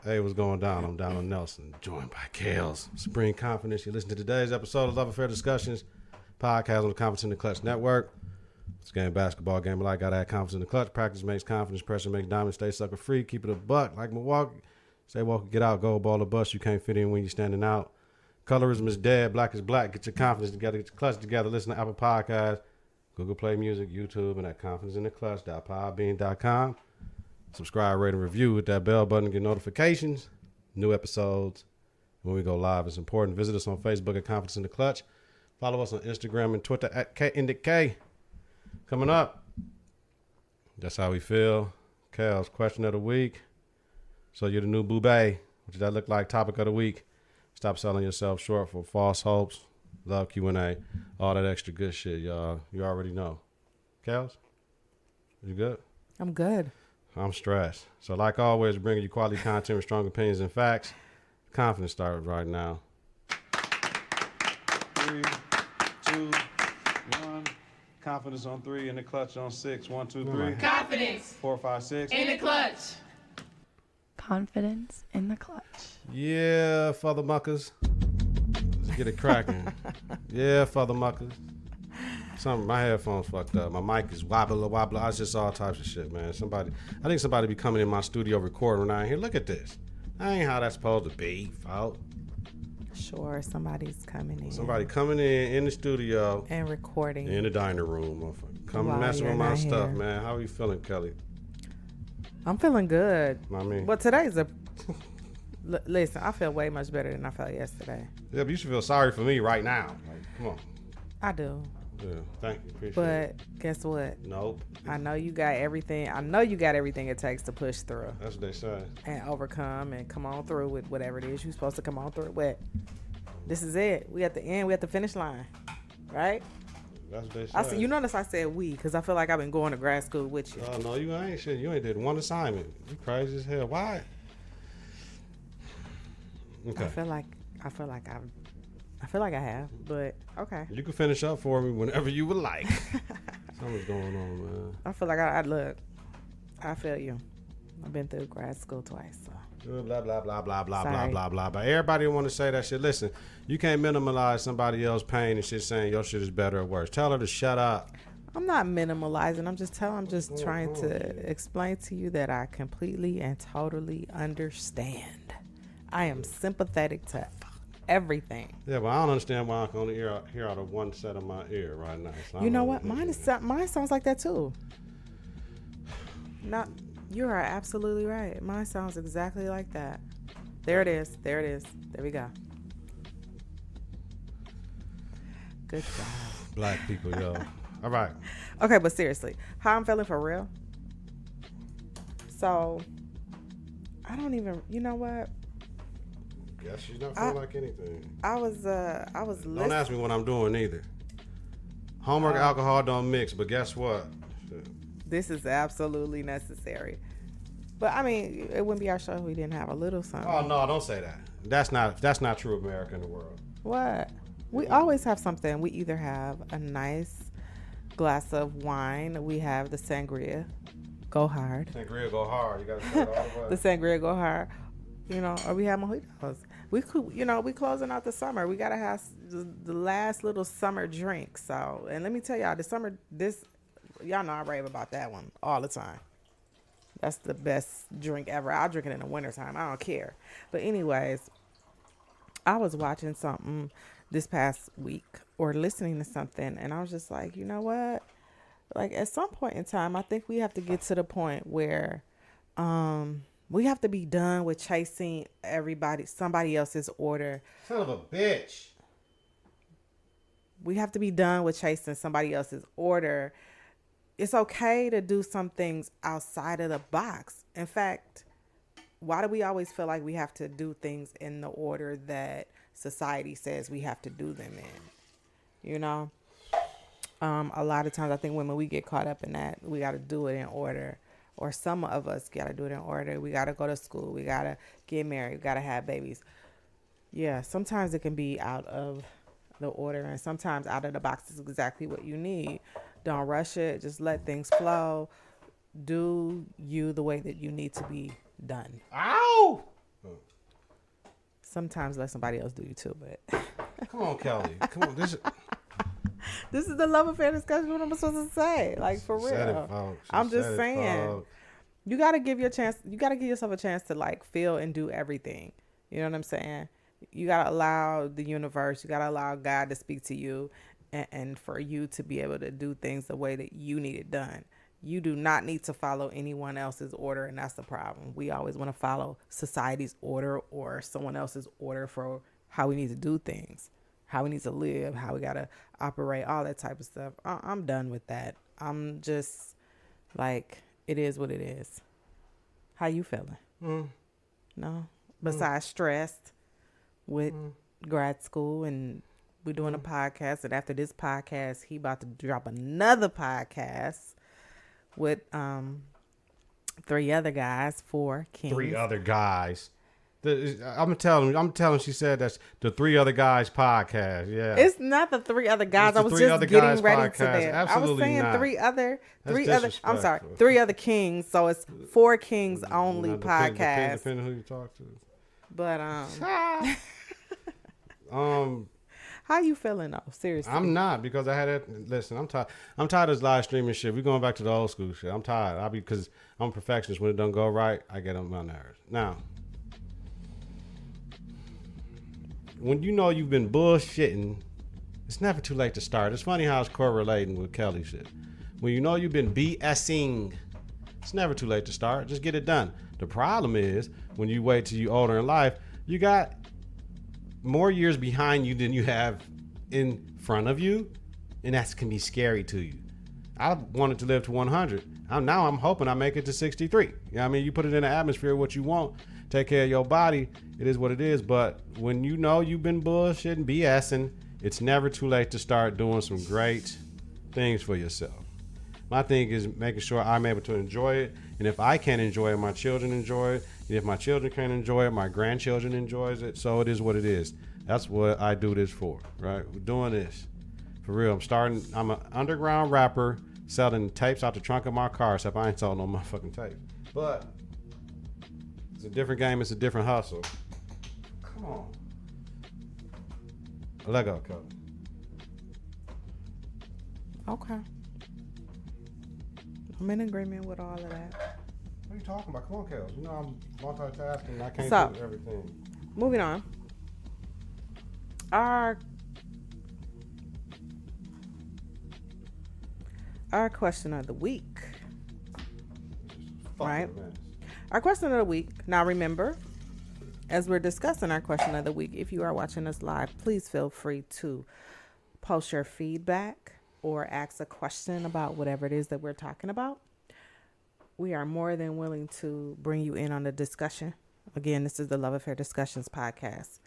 Hey, what's going down? I'm Donald Nelson, joined by Kelz. Supreme Confidence. You listen to today's episode of Love Affair Discussions, podcast on the Confidence in the Klutch Network. This game, basketball game, like gotta have confidence in the clutch. Practice makes confidence, pressure makes diamonds. Stay sucker free, keep it a buck like Milwaukee. Stay woke, get out, go ball or bust. You can't fit in when you're standing out. Colorism is dead, black is black. Get your confidence together, get your clutch together. Listen to Apple Podcasts, Google Play Music, YouTube, and at confidenceintheclutch.podbean.com. Subscribe, rate, and review. Hit that bell button to get notifications. New episodes. When we go live, it's important. Visit us on Facebook at Confidence in the Klutch. Follow us on Instagram and Twitter at KIndicK. Coming up, that's how we feel. Kelz, question of the week. So you're the new boobay. What does that look like? Topic of the week. Stop selling yourself short for false hopes. Love Q&A. All that extra good shit, y'all. You already know. Kelz, you good? I'm good. I'm stressed. So like always, bringing you quality content with strong opinions and facts. Confidence starts right now. 3, 2, 1. Confidence on 3 and the clutch on 6. 1, 2, 3. Confidence 4, 5, 6. in the clutch. Confidence in the clutch. Yeah, father muckers. Let's get it cracking. Yeah, father muckers. My headphones fucked up. My mic is wobbler. It's just all types of shit, man. I think somebody be coming in my studio recording when I ain't here. Look at this. That ain't how that's supposed to be, folks. Sure, somebody's coming in. Somebody coming in the studio. And recording. In the dining room, motherfucker. Come While messing with you're my not stuff, here. man. How are you feeling, Kelly? I'm feeling good. I mean, Well, today's listen, I feel way much better than I felt yesterday. yeah, but you should feel sorry for me right now. Like, come on. I do. Yeah, thank you. Appreciate it. But guess what? Nope. I know you got everything. I know you got everything it takes to push through That's what they say. and overcome and come on through with whatever it is you're supposed to come on through with. This is it. We at the end. We at the finish line. Right? That's what they say. You notice I said we because I feel like I've been going to grad school with you. Oh, no, you ain't shit. You ain't did one assignment. You crazy as hell. Why? Okay. I feel like I have, but okay. You can finish up for me whenever you would like. Something's going on, man. I feel like I look. I feel you. I've been through grad school twice, so. Blah, blah, blah, blah, blah, blah, Sorry. blah, blah. But everybody want to say that shit. Listen, you can't minimize somebody else's pain and shit saying your shit is better or worse. Tell her to shut up. I'm not minimalizing. I'm just trying to explain to you that I completely and totally understand. I am sympathetic to everything. Yeah, but I don't understand why I can only hear out of one set of my ear right now. So I You know don't what? Mine sounds like that too. Not. You are absolutely right. Mine sounds exactly like that. There it is. There we go. Good job. Black people, yo. All right. Okay, but seriously, how I'm feeling for real? So, I don't even. You know what? Guess she's not feeling like anything. I was listening. Don't ask me what I'm doing either. Homework, alcohol don't mix, but guess what? Shit. This is absolutely necessary. But I mean, it wouldn't be our show if we didn't have a little something. Oh no, don't say that. That's not true America in the world. What? We always have something. We either have a nice glass of wine. We have the sangria. Go hard. Sangria go hard. You gotta say it all the way. The sangria go hard. You know, or we have mojitos. We closing out the summer. We gotta have the last little summer drink. So, and let me tell y'all, y'all know I rave about that one all the time. That's the best drink ever. I'll drink it in the wintertime. I don't care. But anyways, I was watching something this past week or listening to something, and I was just like, you know what? Like at some point in time, I think we have to get to the point where we have to be done with chasing somebody else's order. Son of a bitch. We have to be done with chasing somebody else's order. It's okay to do some things outside of the box. In fact, why do we always feel like we have to do things in the order that society says we have to do them in? You know? A lot of times I think when we get caught up in that, we got to do it in order. Or some of us got to do it in order. We got to go to school. We got to get married. We got to have babies. Yeah, sometimes it can be out of the order, and sometimes out of the box is exactly what you need. Don't rush it. Just let things flow. Do you the way that you need to be done. Ow! Sometimes let somebody else do you too, but Come on, Kelly. Come on. This is the love affair discussion. What am I supposed to say? Like, for real. said it, folks. She I'm just said it, saying. folks. You gotta give yourself a chance to like feel and do everything. You know what I'm saying? You gotta allow the universe, you gotta allow God to speak to you, and for you to be able to do things the way that you need it done. You do not need to follow anyone else's order, and that's the problem. We always want to follow society's order or someone else's order for how we need to do things, how we need to live, how we gotta operate, all that type of stuff. I'm done with that. I'm just like, it is what it is. How you feeling? No? Besides stressed with grad school, and we're doing a podcast, and after this podcast, he about to drop another podcast with 3 other guys, 4 kings. 3 other guys. I'm telling. She said that's the 3 other guys podcast. Yeah, it's not the 3 other guys. I was just getting ready to that. Absolutely, I was saying not. 3 other. I'm sorry, 3 other kings. So it's 4 kings only podcast. Depending who you talk to. But how you feeling though? Seriously, I'm not, because I had it. Listen, I'm tired. I'm tired of this live streaming shit. We're going back to the old school shit. I'm tired. Because I'm a perfectionist. When it don't go right, I get on my nerves. Now, when you know you've been bullshitting, it's never too late to start. It's funny how it's correlating with Kelly shit. When you know you've been BSing, it's never too late to start. Just get it done. The problem is when you wait till you're older in life, you got more years behind you than you have in front of you, and that can be scary to you. I wanted to live to 100. Now I'm hoping I make it to 63. You know what I mean? You put it in the atmosphere, what you want. Take care of your body. It is what it is. But when you know you've been bullshitting, BSing, it's never too late to start doing some great things for yourself. My thing is making sure I'm able to enjoy it. And if I can't enjoy it, my children enjoy it. And if my children can't enjoy it, my grandchildren enjoys it. So it is what it is. That's what I do this for, right? We're doing this. For real. I'm an underground rapper selling tapes out the trunk of my car, except I ain't selling no motherfucking tape. But it's a different game. It's a different hustle. Come on. Let go, Kelly. Okay. I'm in agreement with all of that. What are you talking about? Come on, Kelz. You know I'm multitasking. I can't do everything. Moving on. Our question of the week. Right? Our question of the week. Now remember, as we're discussing our question of the week, if you are watching us live, please feel free to post your feedback or ask a question about whatever it is that we're talking about. We are more than willing to bring you in on the discussion. Again, this is the Love Affair Discussions podcast.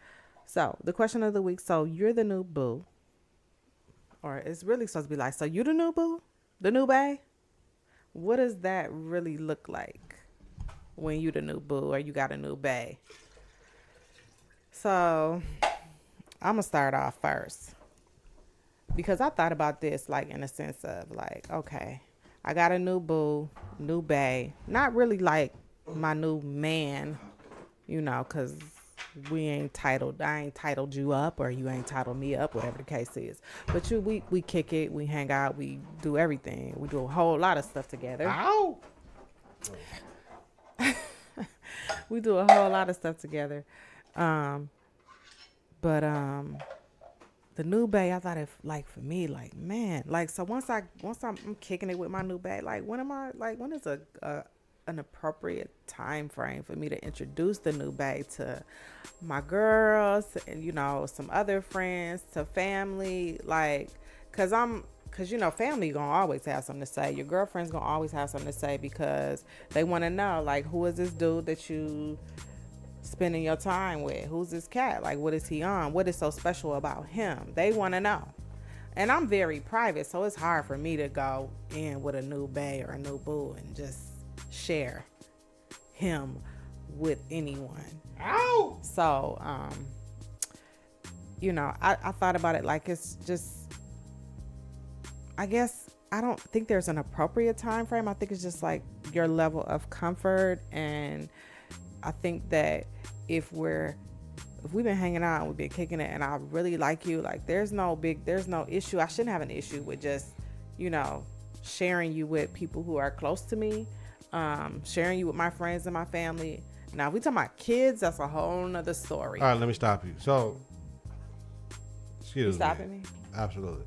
So the question of the week. So you're the new boo, or it's really supposed to be like, so you the new boo, the new bae. What does that really look like when you the new boo or you got a new bae? So I'm gonna start off first, because I thought about this like in a sense of like, okay, I got a new boo, new bae, not really like my new man, you know, because I ain't titled you up, or you ain't titled me up, whatever the case is. But we kick it, we hang out, we do everything. We do a whole lot of stuff together. Ow! We do a whole lot of stuff together. But the new bae, I thought if like for me, like, man, like, so once I'm kicking it with my new bae, like when is an appropriate time frame for me to introduce the new bae to my girls and, you know, some other friends, to family, like, cause you know, family gonna always have something to say. Your girlfriend's gonna always have something to say, because they want to know, like, who is this dude that you spending your time with? Who's this cat? Like, what is he on? What is so special about him? They want to know. And I'm very private, so it's hard for me to go in with a new bae or a new boo and just share him with anyone. Ow! So, you know, I thought about it like, it's just, I guess I don't think there's an appropriate time frame. I think it's just like your level of comfort, and I think that if we've been hanging out and we've been kicking it and I really like you, like there's no issue. I shouldn't have an issue with just, sharing you with people who are close to me, sharing you with my friends and my family. Now, if we talking about kids, that's a whole nother story. All right, let me stop you. So, excuse me. Stopping me? Absolutely.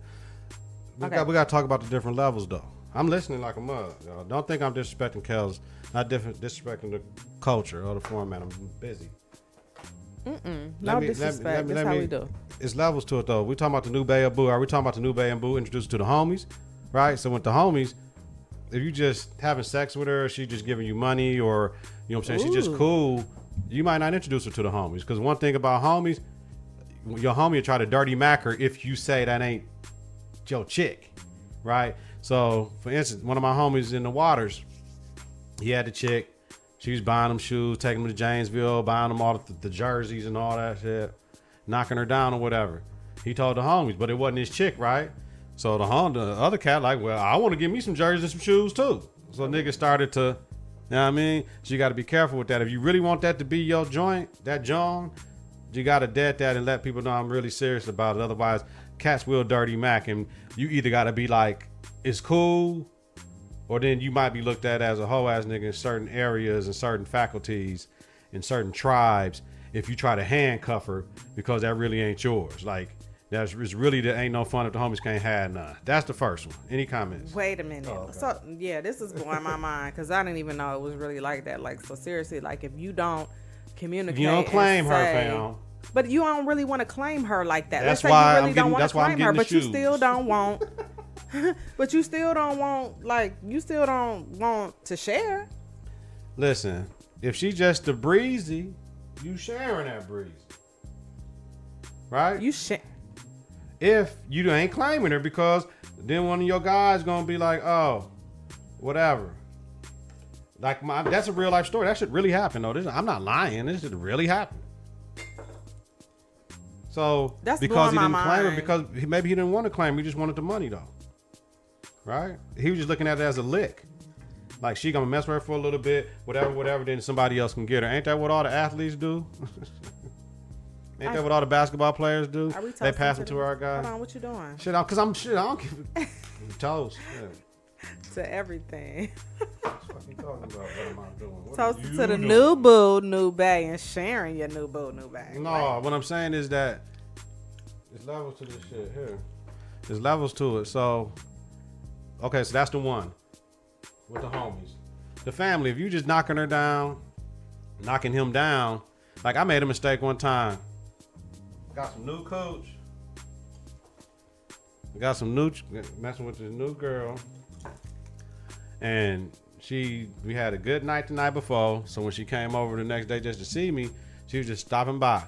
We Okay. got to talk about the different levels, though. I'm listening like a mug. Y'all. Don't think I'm disrespecting Kelz. Not disrespecting the culture or the format. I'm busy. No disrespect. That's how we do. It's levels to it, though. We talking about the new Bay and Boo. Are we talking about the new Bay and Boo introduced to the homies? Right? So with the homies, if you just having sex with her, she just giving you money, or, you know what I'm saying, she's just cool, you might not introduce her to the homies. Because one thing about homies, your homie will try to dirty mac her if you say that ain't your chick, right? So, for instance, one of my homies in the Waters, he had the chick. She was buying them shoes, taking them to Janesville, buying them all the jerseys and all that shit, knocking her down or whatever. He told the homies, but it wasn't his chick, right? So the other cat like, well, I want to give me some jerseys and some shoes too. So niggas started to, you know what I mean? So you got to be careful with that. If you really want that to be your joint, that John, you got to dead that and let people know I'm really serious about it. Otherwise, cats will dirty mac, and you either got to be like, it's cool, or then you might be looked at as a hoe ass nigga in certain areas and certain faculties in certain tribes if you try to handcuff her because that really ain't yours. Like, that ain't no fun if the homies can't have none. That's the first one. Any comments? Wait a minute. Oh, okay. So, yeah, this is blowing my mind because I didn't even know it was really like that. Like, so seriously, like if you don't communicate, You don't claim her, fam. But you don't really want to claim her like that. That's Let's why say you really I'm don't getting- want that's to why I'm claim her, getting the but you shoes. still don't want. But you still don't want, like, you still don't want to share. Listen, if she just a breezy, you sharing that breezy, right? You share. If you ain't claiming her, because then one of your guys gonna be like, oh, whatever. Like that's a real life story. That shit really happened though. I'm not lying. This shit really happened. So That's because he blowing didn't my claim her, mind. because maybe he didn't want to claim her, he just wanted the money though. Right? He was just looking at it as a lick. Like she gonna mess with her for a little bit, whatever, then somebody else can get her. Ain't that what all the athletes do? Ain't that what all the basketball players do? Are we They toasting pass it to our guy. Hold on, what you doing? Shit, cause I'm shit. I don't give a toast. Yeah. To everything. What you talking about? What am I doing? What Toast are you to the doing? new boo, new bae, and sharing your new boo, new bae. No, what I'm saying is that there's levels to this shit here. There's levels to it. So, okay, so that's the one with the homies. The family, if you just knocking her down, knocking him down, like I made a mistake one time. Got some new coach. Got some new, messing with this new girl. And we had a good night the night before. So when she came over the next day just to see me, she was just stopping by.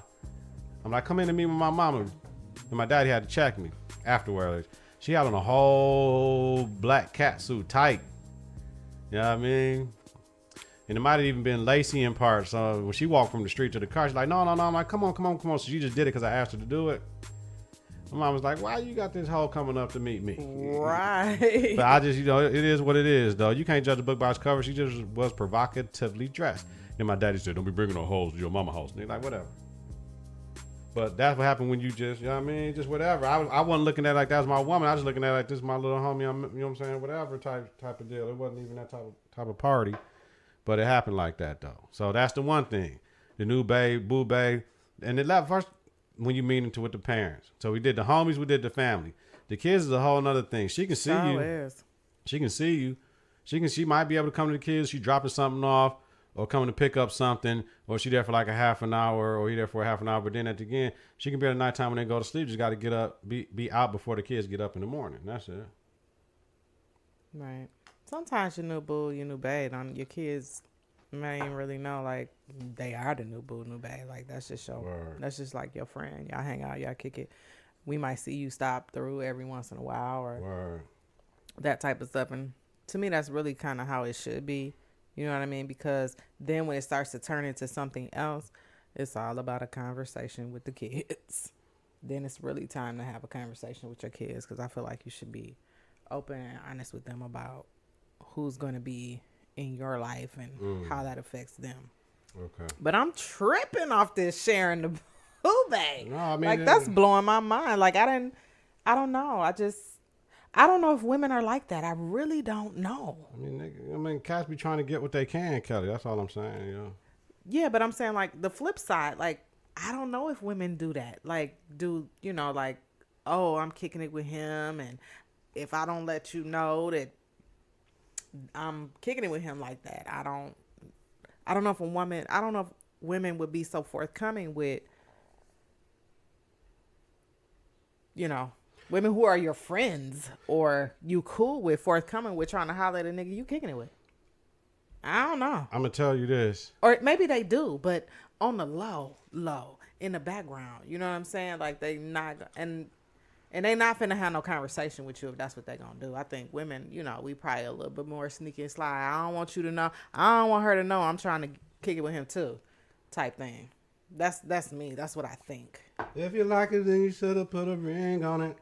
I'm like, come in to meet with my mama. And my daddy had to check me afterwards. She had on a whole black cat suit, tight. You know what I mean? And it might have even been lacy in parts. So when she walked from the street to the car, she's like, no. I'm like, come on. So she just did it because I asked her to do it. My mom was like, why you got this hoe coming up to meet me? Right. But I just, it is what it is, though. You can't judge a book by its cover. She just was provocatively dressed. Then my daddy said, don't be bringing no hoes to your mama house. And they're like, whatever. But that's what happened when you just, you know what I mean? Just whatever. I wasn't looking at it like that was my woman. I was just looking at it like this is my little homie. You know what I'm saying? Whatever type of deal. It wasn't even that type of party. But it happened like that, though. So that's the one thing. The new babe, boo babe. And the left first when you meet into with the parents. So we did the homies, we did the family. The kids is a whole nother thing. She can see you. Is. She can see you. She might be able to come to the kids. She dropping something off or coming to pick up something, or she there for like a half an hour, or he there for a half an hour. But then at the end, she can be at nighttime when they go to sleep. Just got to get up, be out before the kids get up in the morning. That's it. Right. Sometimes your new boo, your new bae, your kids may even really know, like, they are the new boo, new bae. Like, that's just that's just like your friend. Y'all hang out, y'all kick it. We might see you stop through every once in a while or that type of stuff. And to me, that's really kind of how it should be. You know what I mean? Because then when it starts to turn into something else, it's all about a conversation with the kids. Then it's really time to have a conversation with your kids, because I feel like you should be open and honest with them about who's going to be in your life and how that affects them. Okay. But I'm tripping off this sharing the boo bag. No, I mean, like that's blowing my mind. Like I don't know. I don't know if women are like that. I really don't know. I mean, cats be trying to get what they can, Kelly. That's all I'm saying. You know. Yeah, but I'm saying like the flip side. Like I don't know if women do that. Like like, oh, I'm kicking it with him, and if I don't let you know that I'm kicking it with him like that, I don't know if I don't know if women would be so forthcoming with, women who are your friends or you cool with, forthcoming with trying to holler at a nigga you kicking it with. I don't know. I'm going to tell you this. Or maybe they do, but on the low, in the background. You know what I'm saying? Like they not, and they not finna have no conversation with you if that's what they gonna do. I think women, we probably a little bit more sneaky and sly. I don't want you to know. I don't want her to know I'm trying to kick it with him too, type thing. That's me. That's what I think. If you like it, then you should have put a ring on it.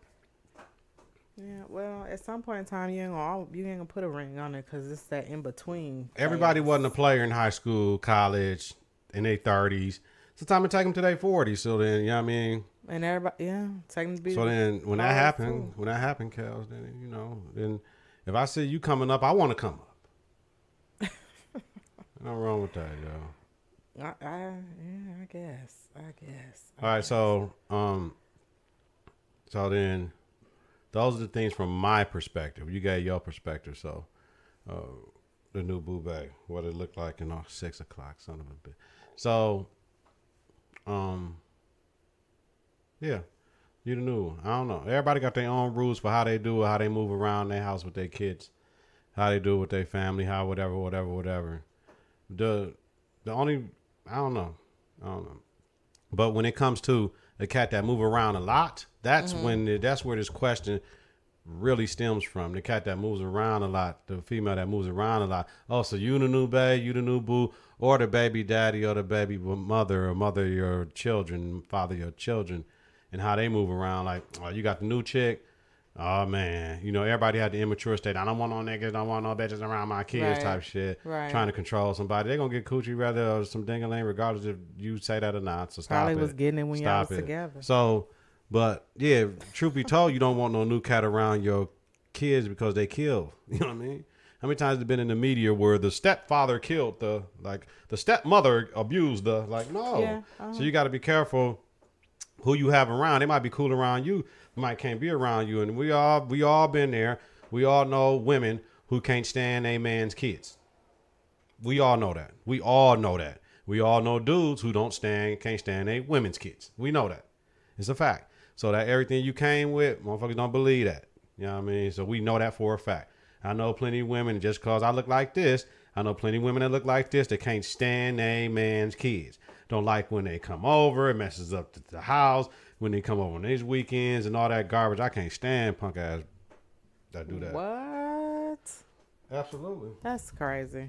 Yeah, well, at some point in time, you ain't gonna put a ring on it because it's that in between. Everybody wasn't a player in high school, college, in their 30s. It's the time to take them to their 40s. So then, you know what I mean? And everybody, take them to be. So then, when that happened, Kelz, then if I see you coming up, I want to come up. Nothing wrong with that, yo. I guess. All right, so then, those are the things from my perspective. You got your perspective, so the new boo bag, what it looked like in 6 o'clock, son of a bitch. So, yeah, you the new one. I don't know. Everybody got their own rules for how they do it, how they move around their house with their kids, how they do it with their family, how whatever. The only, I don't know. But when it comes to a cat that move around a lot, that's that's where this question really stems from. The cat that moves around a lot, the female that moves around a lot. Oh, so you the new babe, you the new boo, or the baby daddy, or the baby mother, or mother your children, father your children, and how they move around. Like, oh, you got the new chick. Oh man, everybody had the immature state. I don't want no niggas, don't want no bitches around my kids, type shit. Right. Trying to control somebody. They're gonna get coochie rather or some ding-a-ling, regardless if you say that or not. So stop Probably it. Probably was getting it when y'all was together. So, but yeah, truth be told, you don't want no new cat around your kids because they kill. You know what I mean? How many times have been in the media where the stepfather killed the stepmother abused no. Yeah, So you got to be careful who you have around. They might be cool around you. Might can't be around you, and we all been there. We all know women who can't stand a man's kids. We all know that. We all know dudes who can't stand a women's kids. We know that. It's a fact. So that everything you came with, motherfuckers don't believe that. You know what I mean? So we know that for a fact. I know plenty of women, just cause I look like this, I know plenty of women that look like this that can't stand a man's kids. Don't like when they come over, it messes up the house. When they come over on these weekends and all that garbage, I can't stand punk ass that do that. What? Absolutely. That's crazy.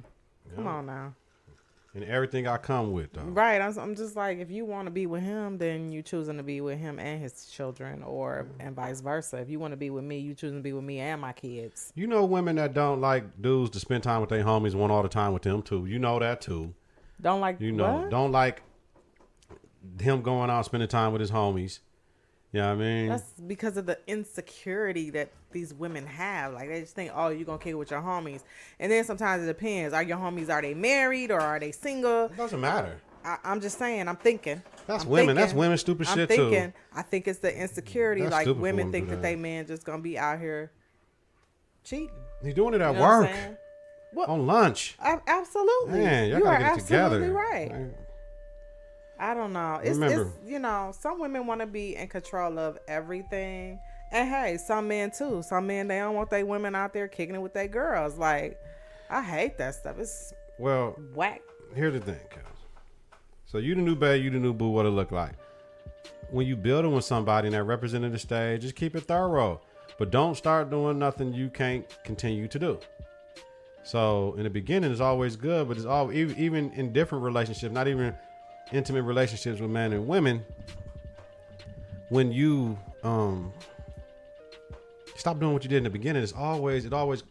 Come on now. And everything I come with, though. Right. I'm just like, if you want to be with him, then you choosing to be with him and his children, and vice versa. If you want to be with me, you choosing to be with me and my kids. You know women that don't like dudes to spend time with their homies want all the time with them, too. You know that, too. Don't like what? Don't like him going out spending time with his homies. You know what I mean? That's because of the insecurity that these women have. Like, they just think, oh, you're going to kick it with your homies. And then sometimes it depends. Are your homies, are they married or are they single? It doesn't matter. I'm just saying, I'm thinking. That's women stupid shit, too. I think it's the insecurity. That's like, women think that they man just going to be out here cheating. He's doing it at work. On lunch. Absolutely. Man, y'all gotta get it together. Absolutely right. Man. I don't know. It's some women want to be in control of everything. And hey, some men too. Some men, they don't want their women out there kicking it with their girls. Like, I hate that stuff. It's whack. Here's the thing, Kelz. So you the new babe, you the new boo, what it look like. When you building with somebody and that represented the stage, just keep it thorough. But don't start doing nothing you can't continue to do. So in the beginning, it's always good, but it's all even in different relationships, not even intimate relationships with men and women, when you stop doing what you did in the beginning, it always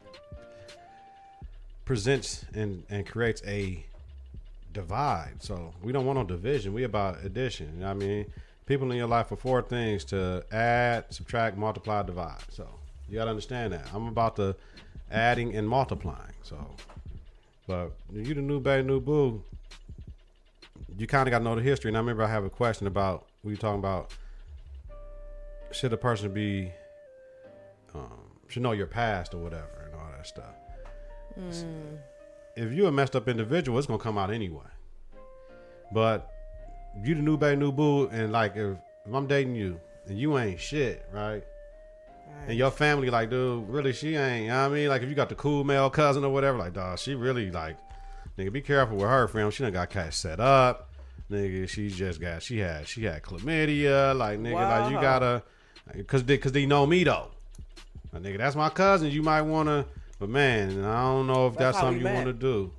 presents and creates a divide. So we don't want no division. We about addition. You know what I mean? People in your life are 4 things: to add, subtract, multiply, divide. So you gotta understand that. I'm about the adding and multiplying. So, but you the new baby, new boo. You kind of got to know the history. And I remember I have a question about, we were talking about, should a person be, should know your past or whatever and all that stuff. If you're a messed up individual, it's going to come out anyway. But you the new baby, new boo, and like if I'm dating you and you ain't shit, right? And your family like, dude, really she ain't, you know what I mean? Like if you got the cool male cousin or whatever, like, dog, she really like, nigga, be careful with her, friend. She done got cash set up. Nigga, she had chlamydia. Like, nigga, wow. Like you gotta, cause they know me though. Like, nigga, that's my cousin. You might wanna, but man, I don't know if that's something you wanna do.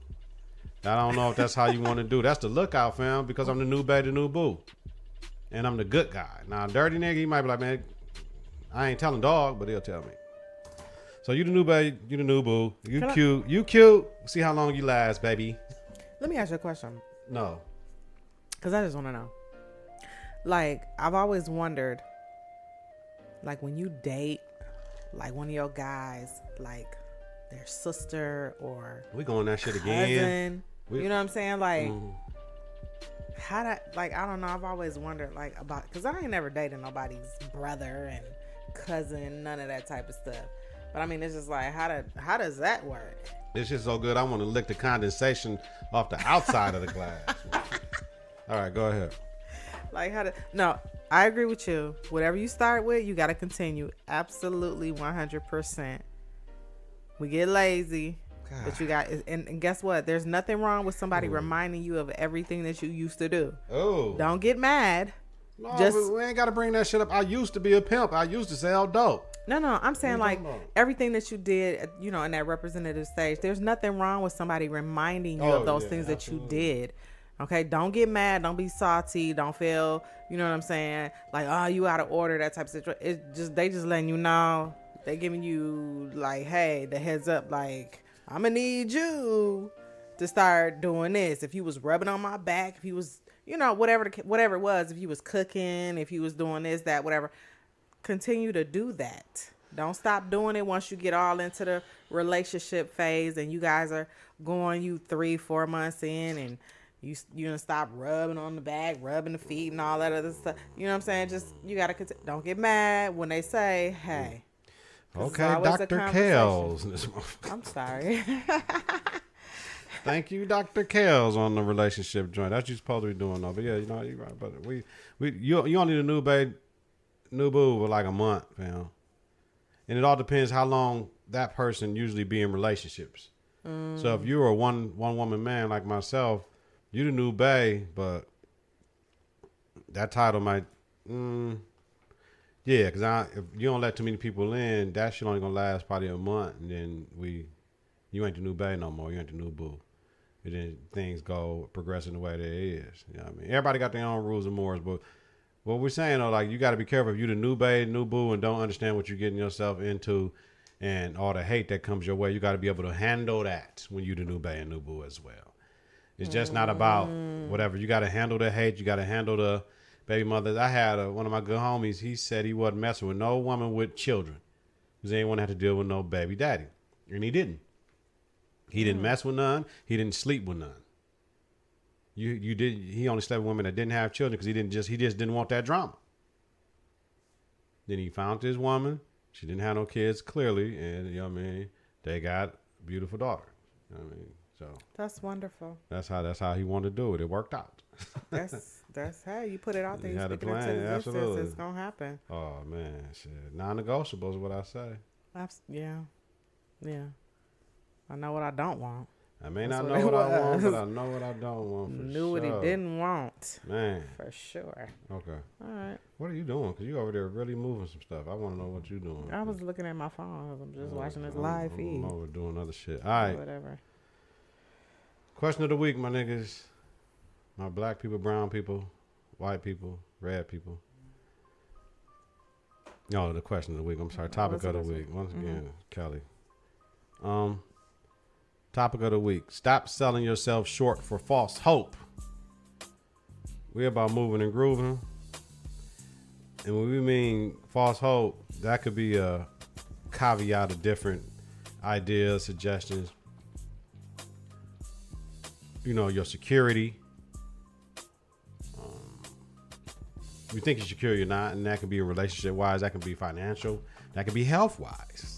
I don't know if that's how you wanna do. That's the lookout, fam, because I'm the new baby, the new boo. And I'm the good guy. Now, dirty nigga, he might be like, man, I ain't telling dog, but he'll tell me. So you the new baby, you the new boo. You cute. See how long you last, baby. Let me ask you a question. No. Because I just want to know. Like, I've always wondered, like, when you date, like, one of your guys, like, their sister or we going that shit cousin, again. You know what I'm saying? Like, how that, like, I don't know. I've always wondered, like, about, because I ain't never dated nobody's brother and cousin, none of that type of stuff. But, I mean, it's just like, how does that work? It's just so good. I want to lick the condensation off the outside of the glass. All right, go ahead. Like no, I agree with you. Whatever you start with, you got to continue. Absolutely, 100%. We get lazy, God. But you got, and guess what? There's nothing wrong with somebody reminding you of everything that you used to do. Oh, don't get mad. No, we ain't got to bring that shit up. I used to be a pimp. I used to sell dope. No, I'm saying like everything that you did, you know, in that representative stage. There's nothing wrong with somebody reminding you of those things that you did. Okay, don't get mad. Don't be salty. Don't feel, you know what I'm saying? Like, oh, you out of order, that type of situation. They just letting you know. They giving you like, hey, the heads up. Like, I'm gonna need you to start doing this. If you was rubbing on my back, if you was, you know, whatever it was, if you was cooking, if you was doing this, that, whatever, continue to do that. Don't stop doing it once you get all into the relationship phase and you guys are going 3-4 months in and you gonna stop rubbing on the back, rubbing the feet and all that other stuff. You know what I'm saying? Just, you gotta don't get mad when they say, hey. Okay, Dr. Kelz. I'm sorry. Thank you, Dr. Kelz, on the relationship joint. That's what you're supposed to be doing though. But yeah, you know, you're right. But you only need a new babe, new boo for like a month, fam. And it all depends how long that person usually be in relationships. So if you're a one woman man like myself, you the new bae, but that title might, yeah, because if you don't let too many people in, that shit only gonna last probably a month, and then you ain't the new bae no more. You ain't the new boo. And then things go progressing the way that it is. You know what I mean? Everybody got their own rules and mores, but what we're saying though, like, you got to be careful if you the new bae, new boo, and don't understand what you're getting yourself into, and all the hate that comes your way. You got to be able to handle that when you the new bae and new boo as well. It's just not about whatever. You got to handle the hate. You got to handle the baby mothers. I had one of my good homies. He said he wasn't messing with no woman with children because he didn't want to have to deal with no baby daddy, and he didn't. He didn't mess with none. He didn't sleep with none. You did. He only slept with women that didn't have children because he just didn't want that drama. Then he found his woman. She didn't have no kids clearly, and you know what I mean. They got a beautiful daughter. You know what I mean. So that's wonderful. That's how he wanted to do it. It worked out. That's how you put it out there. You had a speak it plan. into existence. Absolutely. It's gonna happen. Oh man, shit. Non-negotiable is what I say. Yeah. I know what I don't want. I may not know what I want, but I know what I don't want. Knew what he didn't want. Man. For sure. Okay. All right. What are you doing? Because you over there really moving some stuff. I want to know what you're doing. I was looking at my phone. I'm just watching this live feed. I'm over doing other shit. All right. Whatever. Question of the week, my niggas. My black people, brown people, white people, red people. No, the question of the week. I'm sorry. Topic of the week. Once again, Kelly. Topic of the week. Stop selling yourself short for false hope. We're about moving and grooving. And when we mean false hope, that could be a caveat of different ideas, suggestions. You know, your security. You think you're secure, you're not. And that can be relationship-wise. That can be financial. That can be health-wise.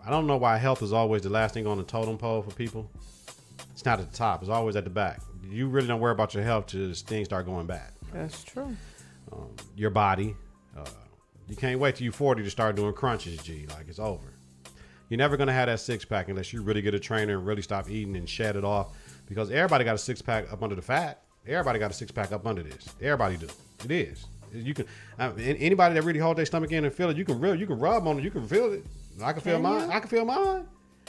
I don't know why health is always the last thing on the totem pole for people. It's not at the top. It's always at the back. You really don't worry about your health till things start going bad. That's true. Your body. You can't wait till you're 40 to start doing crunches, G. Like, it's over. You're never going to have that six-pack unless you really get a trainer and really stop eating and shed it off. Because everybody got a six-pack up under the fat. Everybody got a six-pack up under this. Everybody do. It is. You can. Anybody that really hold their stomach in and feel it, you can rub on it. You can feel it. I can feel mine. I can feel mine.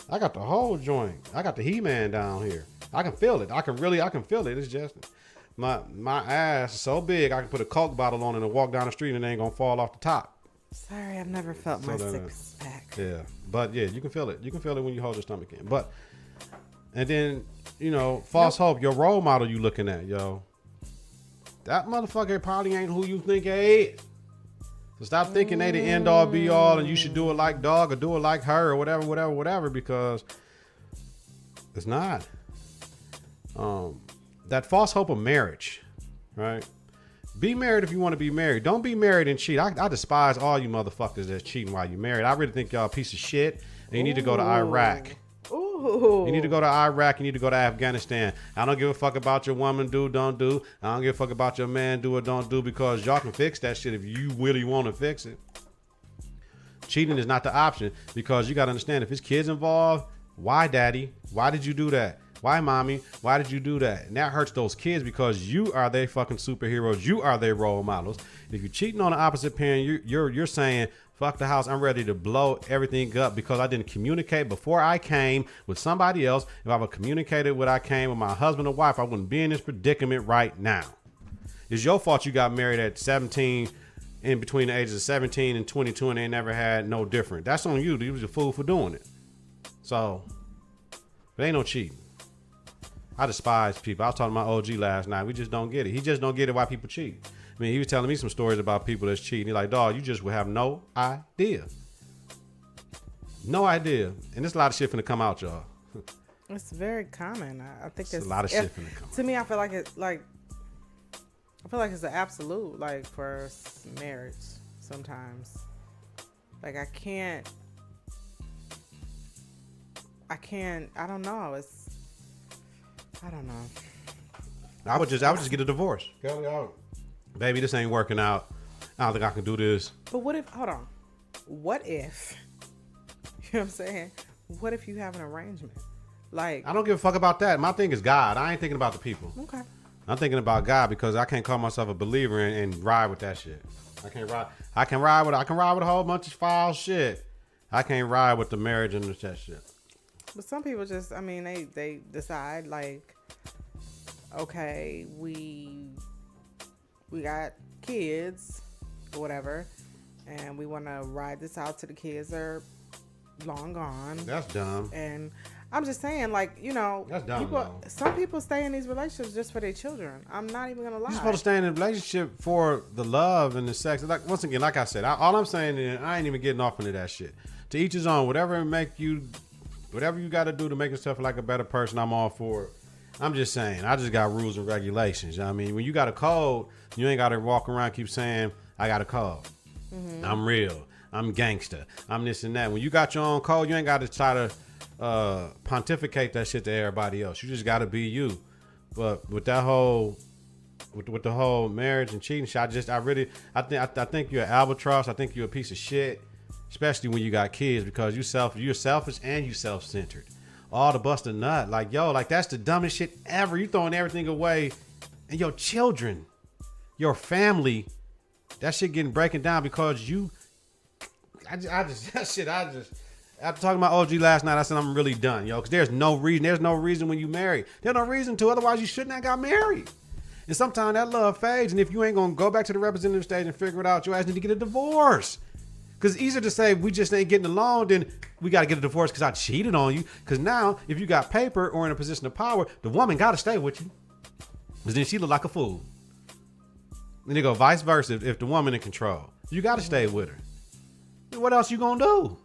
I got the whole joint. I got the He-Man down here. I can feel it. I can feel it. It's just my ass is so big I can put a Coke bottle on it and walk down the street and it ain't gonna fall off the top. Sorry, I've never felt my six pack. Yeah, but yeah, you can feel it. You can feel it when you hold your stomach in. But and then false hope. Your role model you looking at, yo. That motherfucker probably ain't who you think they is. So stop thinking they the end all be all and you should do it like dog or do it like her or whatever, because it's not. That false hope of marriage, right? Be married if you want to be married. Don't be married and cheat. I despise all you motherfuckers that's cheating while you're married. I really think y'all a piece of shit and you need to go to Iraq. Ooh. You need to go to Iraq. You need to go to Afghanistan. I don't give a fuck about your woman do, don't do. I don't give a fuck about your man do or don't do, because y'all can fix that shit if you really want to fix it. Cheating is not the option, because you got to understand, if it's kids involved, why daddy? Why did you do that? Why mommy? Why did you do that? And that hurts those kids because you are their fucking superheroes. You are their role models. If you're cheating on the opposite parent, you're saying, fuck the house. I'm ready to blow everything up because I didn't communicate before I came with somebody else. If I would have communicated when I came with my husband or wife, I wouldn't be in this predicament right now. It's your fault you got married at 17, in between the ages of 17 and 22, and they never had no different. That's on you. You was a fool for doing it. So, it ain't no cheating. I despise people. I was talking to my OG last night. We just don't get it. He just don't get it why people cheat. I mean, he was telling me some stories about people that's cheating. He's like, dog, you just would have no idea. No idea. And there's a lot of shit finna come out, y'all. It's very common. I think it's a lot of shit finna come out. To me, I feel like it's an absolute, like, for marriage sometimes. Like, I don't know. I don't know. I would just get a divorce. Baby, this ain't working out. I don't think I can do this. But what if, you know what I'm saying? What if you have an arrangement? Like, I don't give a fuck about that. My thing is God. I ain't thinking about the people. Okay. I'm thinking about God, because I can't call myself a believer and ride with that shit. I can ride with a whole bunch of foul shit. I can't ride with the marriage and that shit. But some people just, I mean, they decide, like, okay, we got kids or whatever, and we want to ride this out till the kids are long gone. That's dumb. And I'm just saying, like, that's dumb. Some people stay in these relationships just for their children. I'm not even gonna lie. You're supposed to stay in a relationship for the love and the sex. Like, once again, like I said, all I'm saying is I ain't even getting off into that shit. To each his own. Whatever you got to do to make yourself like a better person, I'm all for it. I'm just saying, I just got rules and regulations. You know what I mean? When you got a code, you ain't got to walk around keep saying, I got a code. Mm-hmm. I'm real. I'm gangster. I'm this and that. When you got your own code, you ain't got to try to pontificate that shit to everybody else. You just got to be you. But with that whole, with the whole marriage and cheating shit, I think you're an albatross. I think you're a piece of shit, especially when you got kids, because you're selfish and you self-centered. All to bust a nut. Like, yo, like, that's the dumbest shit ever. You throwing everything away, and your children, your family, that shit getting breaking down because after talking to my OG last night, I said, I'm really done, yo, because there's no reason when you marry. There's no reason to, otherwise you shouldn't have got married. And sometimes that love fades, and if you ain't gonna go back to the representative stage and figure it out, your ass need to get a divorce. Because it's easier to say we just ain't getting along than we got to get a divorce because I cheated on you. Because now, if you got paper or in a position of power, the woman got to stay with you. Because then she look like a fool. Then you go vice versa. If the woman in control, you got to stay with her. Then what else you gonna do?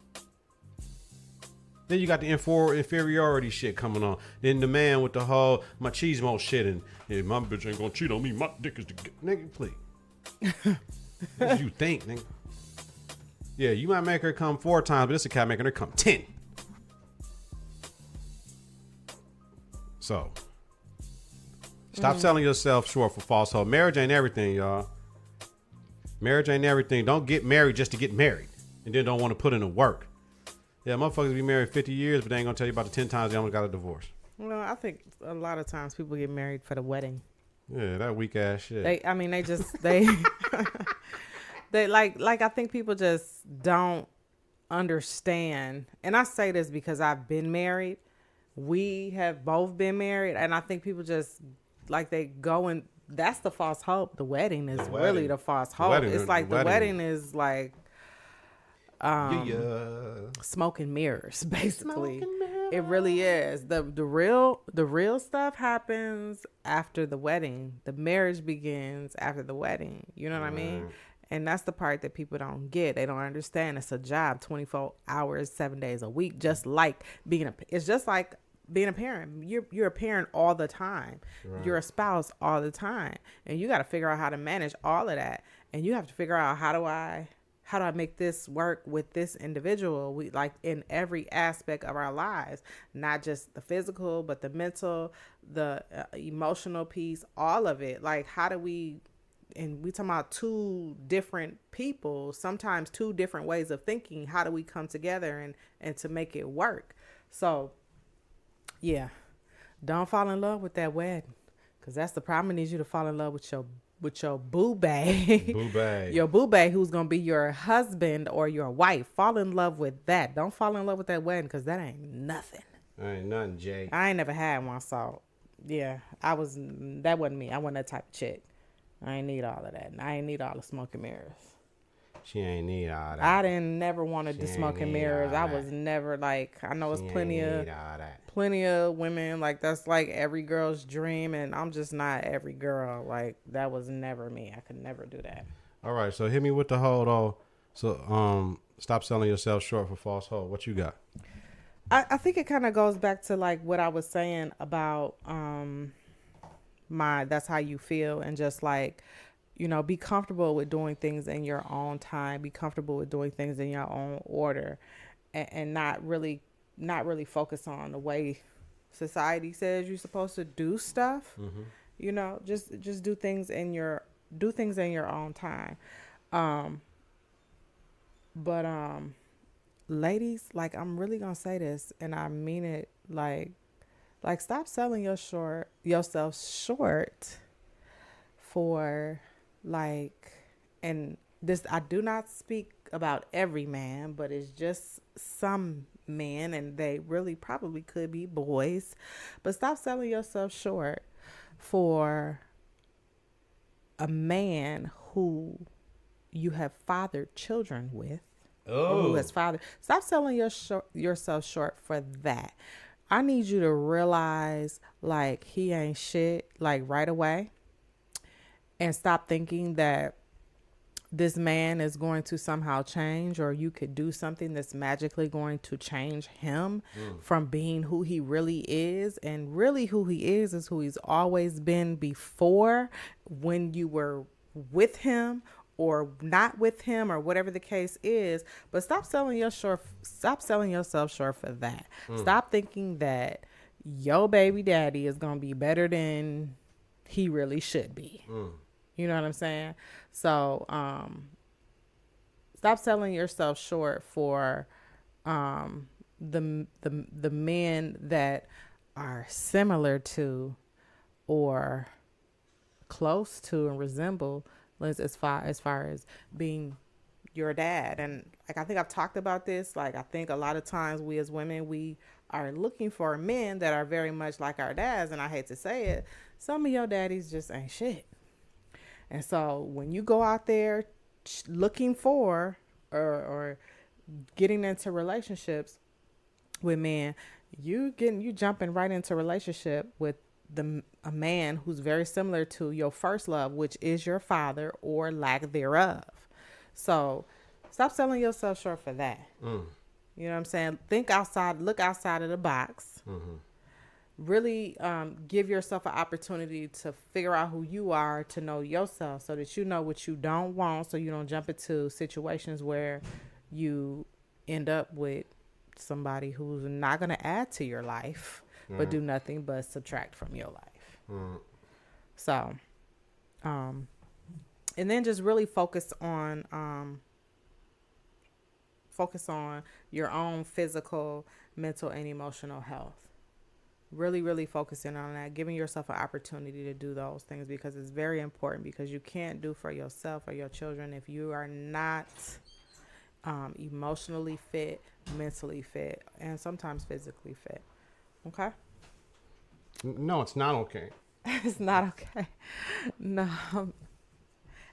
Then you got the inferiority shit coming on. Then the man with the whole machismo shit and my bitch ain't gonna cheat on me. My dick is the nigga. Please, what you think, nigga? Yeah, you might make her come 4 times, but this a cat making her come 10. So, stop selling yourself short for false hope. Marriage ain't everything, y'all. Marriage ain't everything. Don't get married just to get married, and then don't want to put in the work. Yeah, motherfuckers be married 50 years, but they ain't gonna tell you about the 10 times they almost got a divorce. Well, I think a lot of times people get married for the wedding. Yeah, that weak ass shit. They they like I think people just don't understand. And I say this because I've been married. We have both been married, and I think people just like they go and that's the false hope. The wedding is really the false hope. It's like the wedding is like smoke and mirrors, basically. Smoke and mirrors. It really is. The real stuff happens after the wedding. The marriage begins after the wedding. You know what I mean? And that's the part that people don't get. They don't understand. It's a job, 24 hours, 7 days a week. Just like it's just like being a parent. You're a parent all the time. Right. You're a spouse all the time, and you got to figure out how to manage all of that. And you have to figure out how do I make this work with this individual? We like in every aspect of our lives, not just the physical, but the mental, the emotional piece, all of it. Like, how do we, and we talking about 2 different people, sometimes 2 different ways of thinking. How do we come together and to make it work? So yeah, don't fall in love with that wedding. Cause that's the problem. I need you to fall in love with your boo bae. Your boo bae who's going to be your husband or your wife. Fall in love with that. Don't fall in love with that wedding because that ain't nothing. Ain't nothing, Jay. I ain't never had one, so yeah, that wasn't me. I wasn't that type of chick. I ain't need all of that. I ain't need all the smoke and mirrors. She ain't need all that. I didn't never wanted the smoke and mirrors. I was never like, I know it's plenty of women like that's like every girl's dream, and I'm just not every girl. Like that was never me. I could never do that. All right, so hit me with the hold on. So stop selling yourself short for false hope. What you got? I think it kind of goes back to like what I was saying about that's how you feel, and just like, you know, be comfortable with doing things in your own time. Be comfortable with doing things in your own order, and not really focus on the way society says you're supposed to do stuff. Mm-hmm. You know, just do things in your own time. But ladies, like I'm really gonna say this, and I mean it. Like stop selling yourself short for. Like, and this, I do not speak about every man, but it's just some men, and they really probably could be boys. But stop selling yourself short for a man who you have fathered children with. Oh. Who has fathered. Stop selling yourself short for that. I need you to realize, like, he ain't shit, like, right away. And stop thinking that this man is going to somehow change, or you could do something that's magically going to change him from being who he really is. And really who he is who he's always been before, when you were with him or not with him, or whatever the case is. But stop selling yourself short for that. Stop thinking that your baby daddy is going to be better than he really should be. You know what I'm saying? So, stop selling yourself short for the men that are similar to or close to and resemble as far as being your dad. And like, I think I've talked about this. Like, I think a lot of times we as women, we are looking for men that are very much like our dads. And I hate to say it, some of your daddies just ain't shit. And so when you go out there looking for or getting into relationships, with men, you jumping right into a relationship with a man who's very similar to your first love, which is your father or lack thereof. So stop selling yourself short for that. You know what I'm saying? Look outside of the box. Really give yourself an opportunity to figure out who you are, to know yourself, so that you know what you don't want, so you don't jump into situations where you end up with somebody who's not going to add to your life, but do nothing but subtract from your life. So, and then just really focus on your own physical, mental, and emotional health. Really, really focusing on that, giving yourself an opportunity to do those things, because it's very important, because you can't do for yourself or your children if you are not emotionally fit, mentally fit, and sometimes physically fit. Okay? No, it's not okay. It's not okay. No.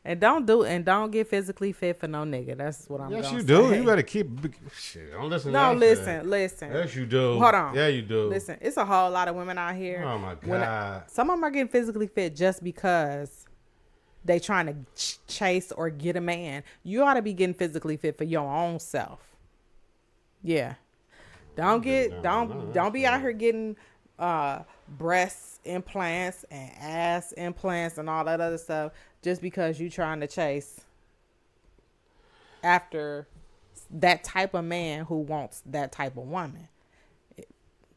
And don't get physically fit for no nigga. That's what I'm. Yes, you say. do. You better keep. Shit, don't listen. No, to listen. Yes, you do. Hold on. Yeah, you do. Listen, it's a whole lot of women out here. Oh my God. Some of them are getting physically fit just because they trying to chase or get a man. You ought to be getting physically fit for your own self. Yeah. Don't be out here getting breast implants and ass implants and all that other stuff just because you trying to chase after that type of man who wants that type of woman.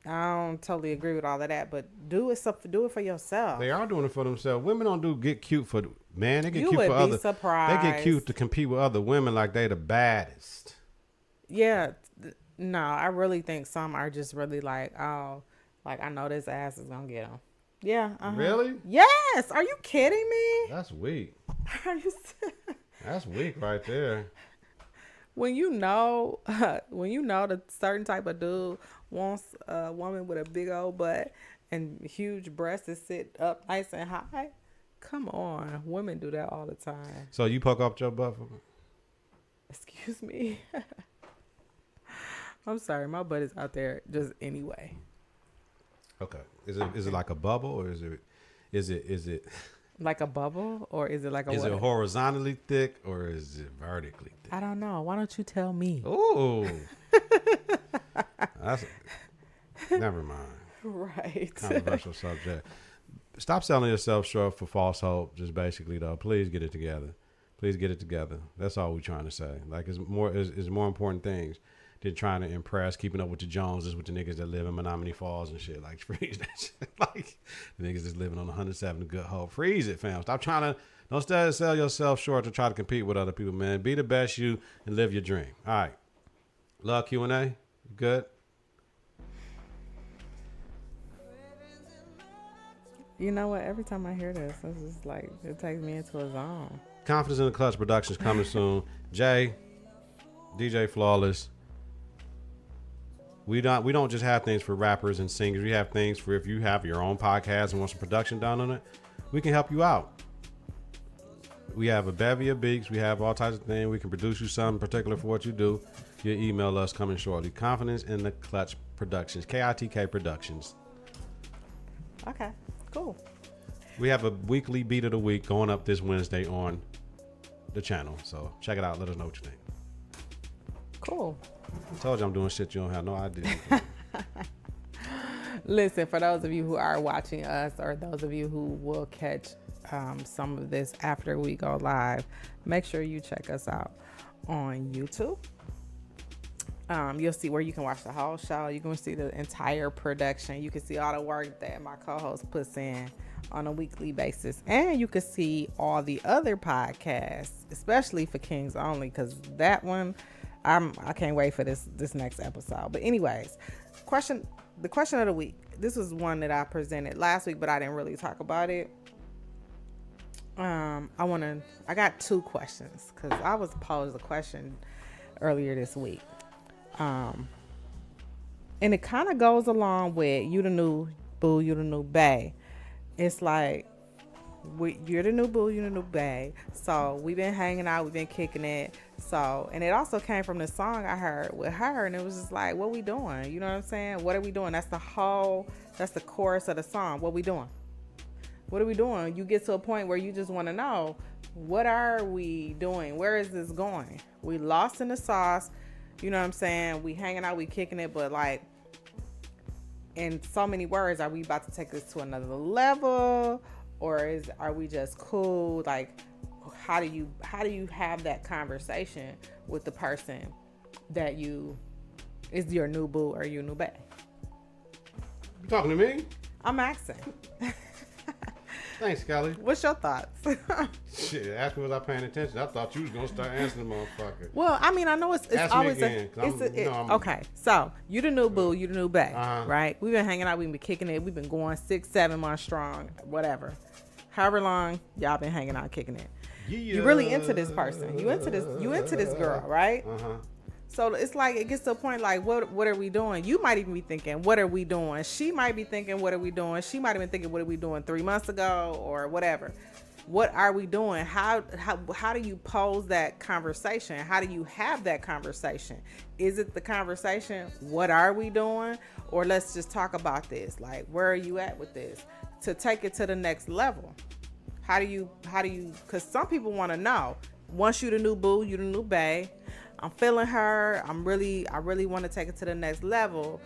I don't totally agree with all of that, but do it for yourself. They are doing it for themselves. Women don't get cute for man. They get you cute would for be other. Surprised. They get cute to compete with other women like they the baddest. Yeah, no, I really think some are just really like, oh, like I know this ass is gonna get them. Yeah. Really? Yes. Are you kidding me? That's weak. Are you? That's weak right there. When you know the certain type of dude wants a woman with a big old butt and huge breasts that sit up nice and high, come on, women do that all the time. So you poke up your butt for me? Excuse me. I'm sorry, my butt is out there just anyway. Okay. Is it like a bubble, or is it like a bubble, or is it like a? Is it horizontally thick, or is it vertically thick? I don't know. Why don't you tell me? Ooh. Never mind. Right. Controversial subject. Stop selling yourself short for false hope. Just basically, though, please get it together. Please get it together. That's all we're trying to say. Like, it's more important things than trying to impress, keeping up with the Joneses, with the niggas that live in Menominee Falls and shit. Like, freeze that shit. Like, the niggas that's living on 107 Good Hope. Freeze it, fam. Stop trying to, don't sell yourself short to try to compete with other people, man. Be the best you and live your dream. All right. Love Q&A. You good? You know what? Every time I hear this, it's just like, it takes me into a zone. Confidence in the Klutch Productions coming soon. Jay, DJ Flawless. We don't just have things for rappers and singers. We have things for if you have your own podcast and want some production done on it, we can help you out. We have a bevy of beats. We have all types of things. We can produce you something particular for what you do. You'll email us coming shortly. Confidence in the Klutch Productions. KITK Productions. Okay, cool. We have a weekly beat of the week going up this Wednesday on the channel. So check it out. Let us know what you think. Cool. I told you I'm doing shit you don't have no idea. Listen, for those of you who are watching us, or those of you who will catch some of this after we go live, make sure you check us out on YouTube. You'll see where you can watch the whole show. You can see the entire production. You can see all the work that my co-host puts in on a weekly basis. And you can see all the other podcasts, especially for Kings Only, because that one, I can't wait for this next episode. But anyways, the question of the week. This was one that I presented last week, but I didn't really talk about it. I got two questions, because I was posed a question earlier this week. And it kind of goes along with you the new boo, you the new bae. It's like, you're the new boo, you're the new bae. So we've been hanging out, we've been kicking it. So, and it also came from the song I heard with her, and it was just like, what we doing? You know what I'm saying? What are we doing? That's the chorus of the song. What we doing? What are we doing? You get to a point where you just want to know, what are we doing? Where is this going? We lost in the sauce. You know what I'm saying? We hanging out, we kicking it, but like, in so many words, are we about to take this to another level, or are we just cool? Like, how do you have that conversation with the person that is your new boo or your new bae? You talking to me? I'm asking. Thanks, Kelly. What's your thoughts? Shit, ask me was I paying attention. I thought you was gonna start answering the motherfucker. Well, I mean, I know it's ask always me again, okay. So you the new boo, you the new bae, right? We've been hanging out, we've been kicking it, we've been going 6-7 months strong, whatever. However long y'all been hanging out, kicking it. Yeah. You really into this person. You into this girl, right? So it's like, it gets to a point like, what are we doing? You might even be thinking, what are we doing? She might be thinking, what are we doing? She might have been thinking, what are we doing 3 months ago or whatever? What are we doing? How do you pose that conversation? How do you have that conversation? Is it the conversation, what are we doing? Or let's just talk about this. Like, where are you at with this? To take it to the next level. How do you, because some people want to know, once you the new boo, you the new bae, I'm feeling her. I really want to take it to the next level.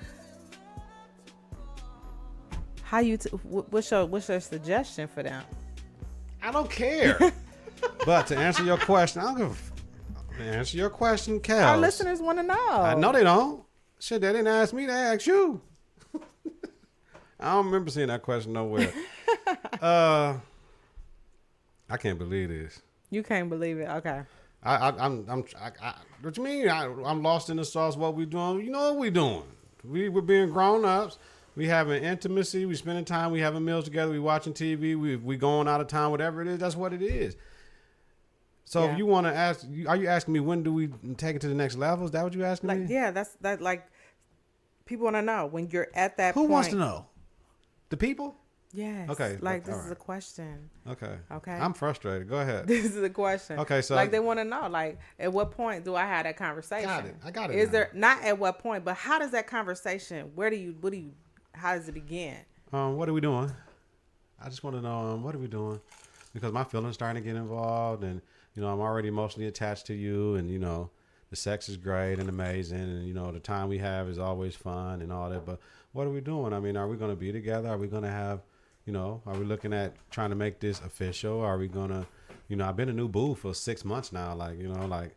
How what's your suggestion for them? I don't care. But to answer your question, Kelz. Our listeners want to know. I know they don't. Shit, they didn't ask me. They asked you. I don't remember seeing that question nowhere. I can't believe this. You can't believe it. Okay. What you mean? I'm lost in the sauce. What we doing? You know what we doing? We're being grown ups. We having intimacy. We spending time. We having meals together. We watching TV. We going out of town. Whatever it is, that's what it is. So if you want to ask, are you asking me when do we take it to the next level? Is that what you asking me? Yeah, that's like people want to know when you're at that point. Who wants to know? The people? Yes. Okay. Like this is a question. Okay. Okay. I'm frustrated. Go ahead. This is a question. Okay. So like they want to know, like, at what point do I have that conversation? I got it. Is there not at what point, but how does that conversation? How does it begin? What are we doing? I just want to know what are we doing, because my feelings starting to get involved, and I'm already emotionally attached to you, and the sex is great and amazing, and the time we have is always fun and all that. But what are we doing? I mean, are we going to be together? Are we going to have are we looking at trying to make this official? Are we going to, I've been a new boo for 6 months now. Like, you know what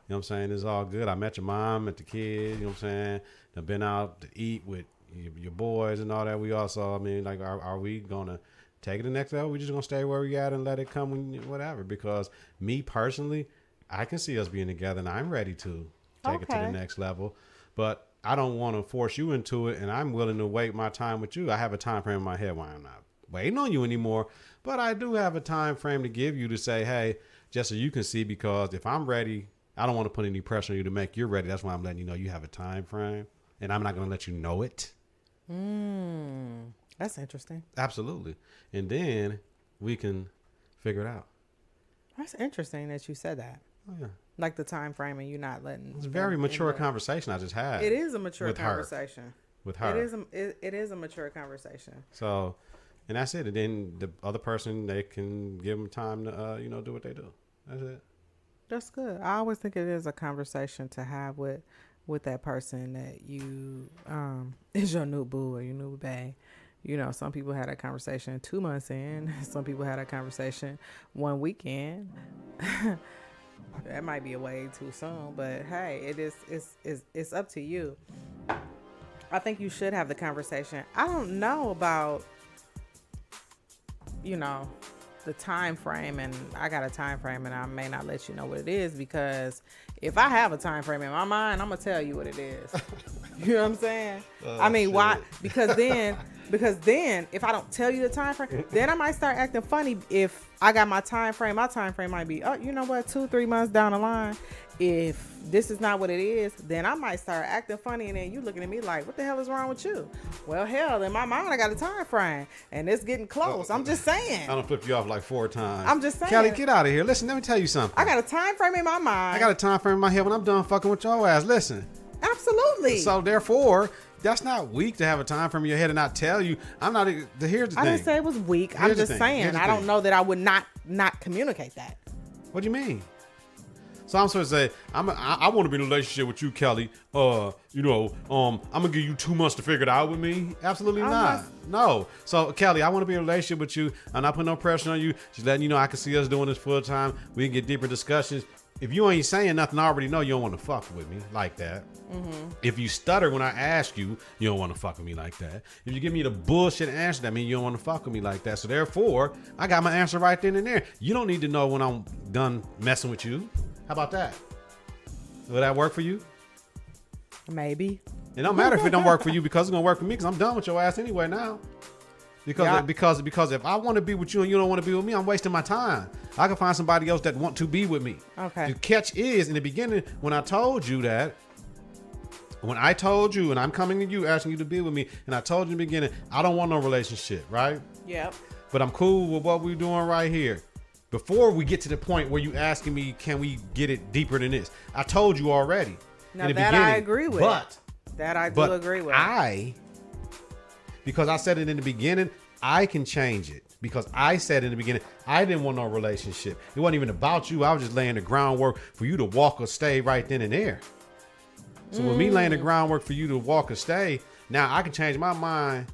I'm saying? It's all good. I met your mom, met the kids, you know what I'm saying? I've been out to eat with your boys and all that. We also, I mean, like, are we going to take it to the next level? We just going to stay where we at and let it come whatever? Because me personally, I can see us being together and I'm ready to take it to the next level. But I don't want to force you into it, and I'm willing to wait my time with you. I have a time frame in my head why I'm not waiting on you anymore, but I do have a time frame to give you to say, hey, just so you can see, because if I'm ready, I don't want to put any pressure on you to make you ready. That's why I'm letting you know you have a time frame, and I'm not going to let you know it. That's interesting. Absolutely. And then we can figure it out. That's interesting that you said that. Oh, yeah. Like the time frame, and you're not letting. It's a very mature conversation I just had. It is a mature conversation. With her. It is a mature conversation. So, and that's it. And then the other person, they can give them time to, do what they do. That's it. That's good. I always think it is a conversation to have with that person that you is your new boo or your new bae. Some people had a conversation 2 months in. Some people had a conversation 1 weekend. That might be a way too soon, but hey, it's up to you. I think you should have the conversation. I don't know about the time frame, and I got a time frame, and I may not let you know what it is, because if I have a time frame in my mind, I'm gonna tell you what it is. You know what I'm saying? I mean, shit. Why? Because then Because then, if I don't tell you the time frame, then I might start acting funny. If I got my time frame might be, oh, you know what, 2-3 months down the line. If this is not what it is, then I might start acting funny, and then you looking at me like, what the hell is wrong with you? Well, hell, in my mind, I got a time frame, and it's getting close. I'm just saying. I done flipped you off like 4 times. I'm just saying. Kelly, get out of here. Listen, let me tell you something. I got a time frame in my mind. I got a time frame in my head when I'm done fucking with your ass. Listen. Absolutely. So therefore, that's not weak to have a time frame in your head and not tell you. I'm not. Here's the thing. I didn't say it was weak. I'm just saying. I don't know that I would not communicate that. What do you mean? So I'm supposed to say, I want to be in a relationship with you, Kelly. I'm gonna give you 2 months to figure it out with me. Absolutely not. No. So Kelly, I want to be in a relationship with you. I'm not putting no pressure on you. Just letting you know I can see us doing this full time. We can get deeper discussions. If you ain't saying nothing, I already know you don't want to fuck with me like that. Mm-hmm. If you stutter when I ask you, you don't want to fuck with me like that. If you give me the bullshit answer, that means you don't want to fuck with me like that. So therefore, I got my answer right then and there. You don't need to know when I'm done messing with you. How about that? Will that work for you? Maybe. It don't matter if it don't work for you because it's gonna work for me because I'm done with your ass anyway now. Because if I want to be with you and you don't want to be with me, I'm wasting my time. I can find somebody else that want to be with me. Okay. The catch is, in the beginning, when I told you that, when I told you and I'm coming to you asking you to be with me, and I told you in the beginning, I don't want no relationship, right? Yep. But I'm cool with what we're doing right here. Before we get to the point where you asking me, can we get it deeper than this? I told you already. Now that I agree with. That I do agree with. Because I said it in the beginning, I can change it. Because I said in the beginning, I didn't want no relationship. It wasn't even about you. I was just laying the groundwork for you to walk or stay right then and there. So with me laying the groundwork for you to walk or stay, now I can change my mind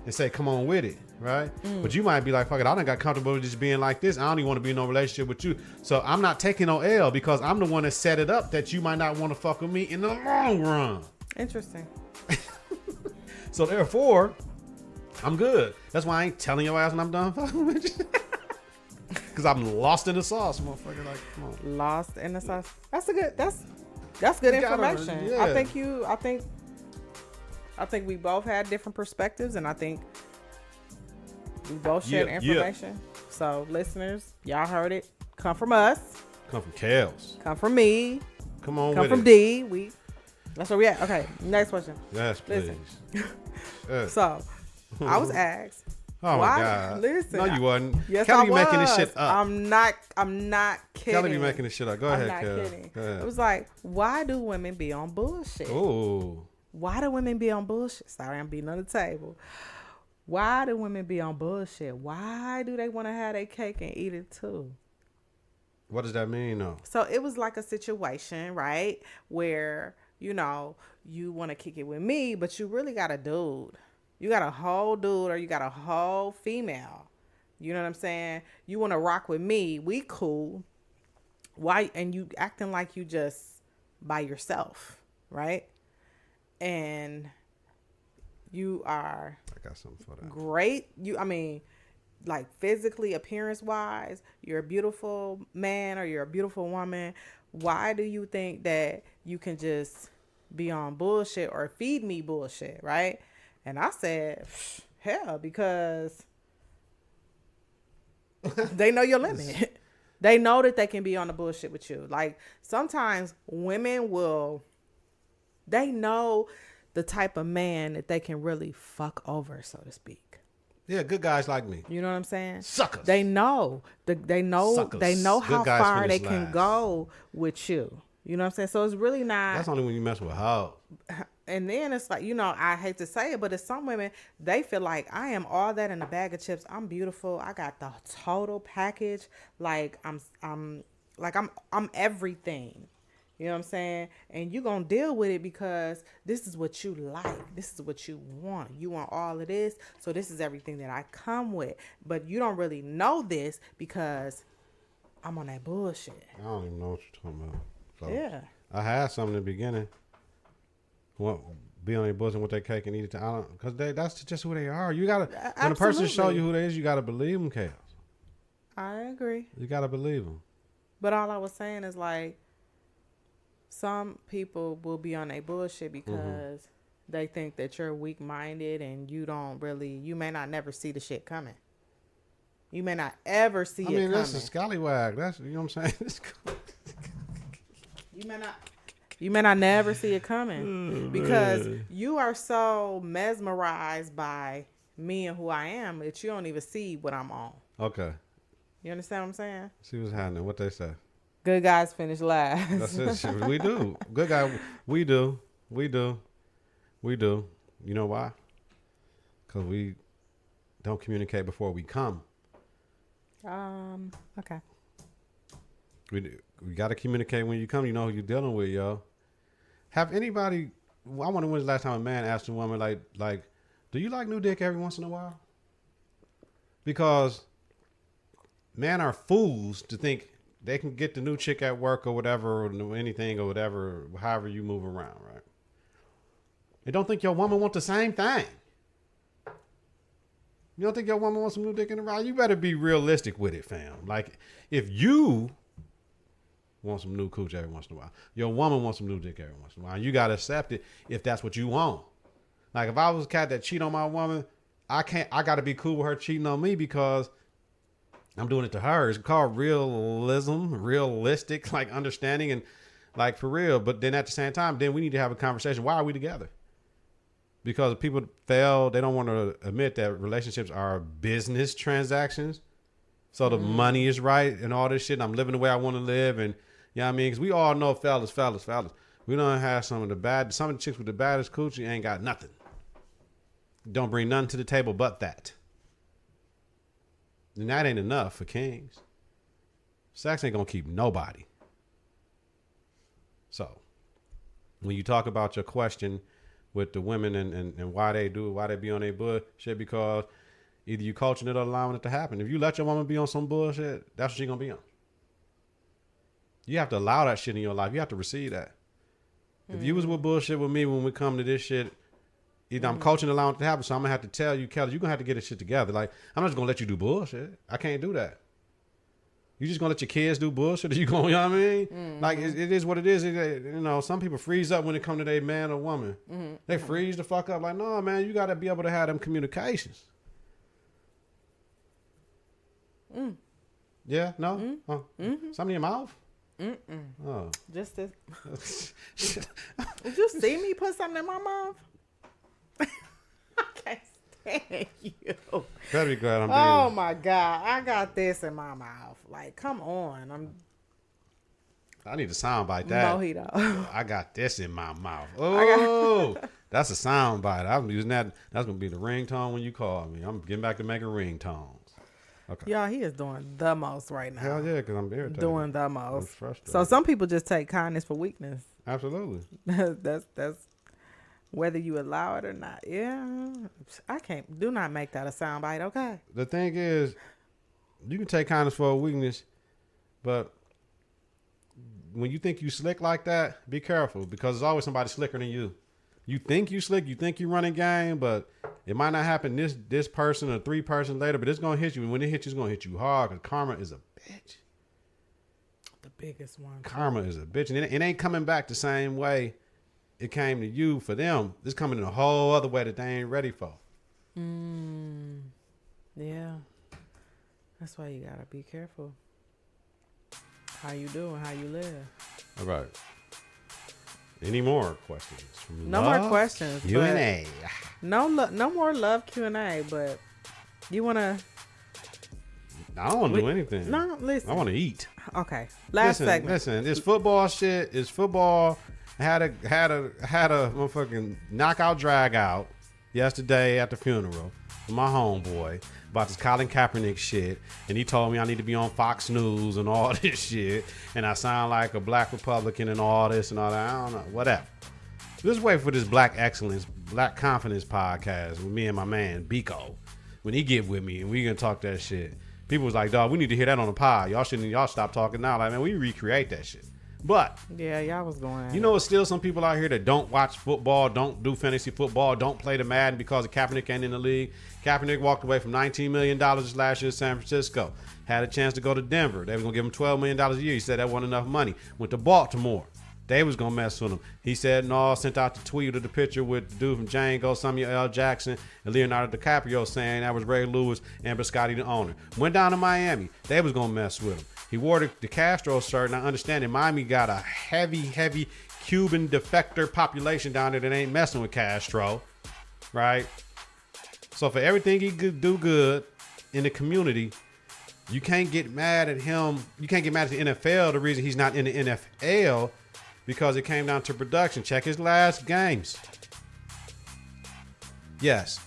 and say, come on with it, right? But you might be like, fuck it, I done got comfortable with just being like this. I don't even want to be in no relationship with you. So I'm not taking no L because I'm the one that set it up that you might not want to fuck with me in the long run. Interesting. So therefore, I'm good. That's why I ain't telling your ass when I'm done fucking with you. Because I'm lost in the sauce, motherfucker. Like, come on. Lost in the sauce. That's good information. Yeah. I think we both had different perspectives, and I think we both shared information. So listeners, y'all heard it. Come from us. Come from Kelz. Come from me. Come on Come with from it. D. That's where we at. Okay, next question. Yes, please. So, I was asked. Oh my God! Listen, no, you wasn't. Yes, Kelly I be was. making this shit up. I'm not kidding. Kelly be making this shit up. Go ahead, I'm Kelly. not kidding. Go ahead. It was like, why do women be on bullshit? Ooh. Why do women be on bullshit? Sorry, I'm beating on the table. Why do women be on bullshit? Why do they want to have their cake and eat it too? What does that mean, though? So it was like a situation, right, where you want to kick it with me, but you really got a dude. You got a whole dude or you got a whole female. You know what I'm saying? You want to rock with me. We cool. Why? And you acting like you just by yourself, right? And you are I got something for that. great. Like physically, appearance wise, you're a beautiful man or you're a beautiful woman. Why do you think that you can just be on bullshit or feed me bullshit, right? And I said, hell, because they know your limit. They know that they can be on the bullshit with you. Like sometimes women they know the type of man that they can really fuck over, so to speak. Yeah, good guys like me. You know what I'm saying? Suckers. They know. They know how far they can go with you. You know what I'm saying? So it's really not. That's only when you mess with hoe. And then it's like, I hate to say it, but it's some women, they feel like I am all that in a bag of chips. I'm beautiful. I got the total package. Like I'm everything. You know what I'm saying? And you're going to deal with it because this is what you like. This is what you want. You want all of this. So this is everything that I come with. But you don't really know this because I'm on that bullshit. I don't even know what you're talking about. So yeah. I had some in the beginning. Be on their bosom with their cake and eat it. Because that's just who they are. You gotta when a person show you who they is, you gotta believe them, Kelz. I agree. You gotta believe them. But all I was saying is like, some people will be on their bullshit because they think that you're weak-minded and you may not never see the shit coming. You may not ever see it coming. That's a scallywag. That's, you know what I'm saying? You may not never see it coming because you are so mesmerized by me and who I am that you don't even see what I'm on. Okay. You understand what I'm saying? See what's happening. What they say. Good guys finish last. That's it. Shit, we do. Good guy. We do. You know why? Because we don't communicate before we come. Okay. We got to communicate when you come. You know who you're dealing with, yo. Have anybody? I wonder when's the last time a man asked a woman like, do you like new dick every once in a while? Because men are fools to think they can get the new chick at work or whatever, or anything or whatever, however you move around, right? They don't think your woman wants the same thing. You don't think your woman wants some new dick in the ride? You better be realistic with it, fam. Like, if you want some new cooch every once in a while, your woman wants some new dick every once in a while, you got to accept it if that's what you want. Like, if I was a cat that cheat on my woman, I got to be cool with her cheating on me because I'm doing it to her. It's called realistic, like understanding and like for real. But then at the same time, then we need to have a conversation. Why are we together? Because people fail. They don't want to admit that relationships are business transactions. So the money is right and all this shit. And I'm living the way I want to live. And you know what I mean? Because we all know fellas. We don't have some of the chicks with the baddest coochie ain't got nothing. Don't bring nothing to the table but that. And that ain't enough for kings. Sex ain't going to keep nobody. So when you talk about your question with the women and why they do it, why they be on their bullshit, because either you coaching it or allowing it to happen. If you let your woman be on some bullshit, that's what she going to be on. You have to allow that shit in your life. You have to receive that. If you was with bullshit with me when we come to this shit, either I'm coaching, allowing it to happen, so I'm going to have to tell you, Kelz, you're going to have to get this shit together. Like, I'm not just going to let you do bullshit. I can't do that. You just going to let your kids do bullshit? Or you going, you know what I mean? Like, it is what it is. You know, some people freeze up when it comes to their man or woman. They freeze the fuck up. Like, no, man, you got to be able to have them communications. Yeah? No? Something in your mouth? Oh. Just this. Did you see me put something in my mouth? I can't stand you. Better be glad I'm being. Oh my God. I got this in my mouth. Like, come on. I need a sound bite that. Mojito. I got this in my mouth. Oh, that's a sound bite. I'm using that. That's going to be the ringtone when you call me. I'm getting back to making ringtones. Okay. Y'all, he is doing the most right now. Hell yeah, because I'm irritated. Doing the most. I'm frustrated. So some people just take kindness for weakness. Absolutely. That's whether you allow it or not. Yeah. I can't. Do not make that a soundbite, okay? The thing is, you can take kindness for a weakness, but when you think you slick like that, be careful because there's always somebody slicker than you. You think you slick, you think you running game, but it might not happen this person or 3 person later, but it's going to hit you. And when it hits you, it's going to hit you hard because karma is a bitch. The biggest one. Karma is a bitch. And it ain't coming back the same way it came to you for them. It's coming in a whole other way that they ain't ready for. Yeah. That's why you got to be careful. How you doing, how you live. All right. Any more questions? No more questions. Q&A. No more love Q&A, but you want to... I don't want to do anything. No, listen. I want to eat. Okay. Last segment. Listen, this football shit is football. Had a motherfucking knockout drag out yesterday at the funeral for my homeboy about this Colin Kaepernick shit, and he told me I need to be on Fox News and all this shit, and I sound like a black Republican and all this and all that. I don't know, whatever. Just wait for this Black Excellence, Black Confidence podcast with me and my man Biko when he get with me and we gonna talk that shit. People was like, dog, we need to hear that on the pod. Y'all stop talking now. Like, man, we recreate that shit. But yeah, y'all was going. You know, it's still some people out here that don't watch football, don't do fantasy football, don't play the Madden because of Kaepernick ain't in the league. Kaepernick walked away from $19 million this last year in San Francisco. Had a chance to go to Denver. They were going to give him $12 million a year. He said that wasn't enough money. Went to Baltimore. They was gonna mess with him. He said no, sent out the tweet of the picture with the dude from Django, Samuel L. Jackson, and Leonardo DiCaprio saying that was Ray Lewis and Biscotti, the owner. Went down to Miami. They was gonna mess with him. He wore the Castro shirt, and I understand that Miami got a heavy Cuban defector population down there that ain't messing with Castro, right? So for everything he could do good in the community, you can't get mad at him. You can't get mad at the NFL. The reason he's not in the NFL because it came down to production. Check his last games. Yes.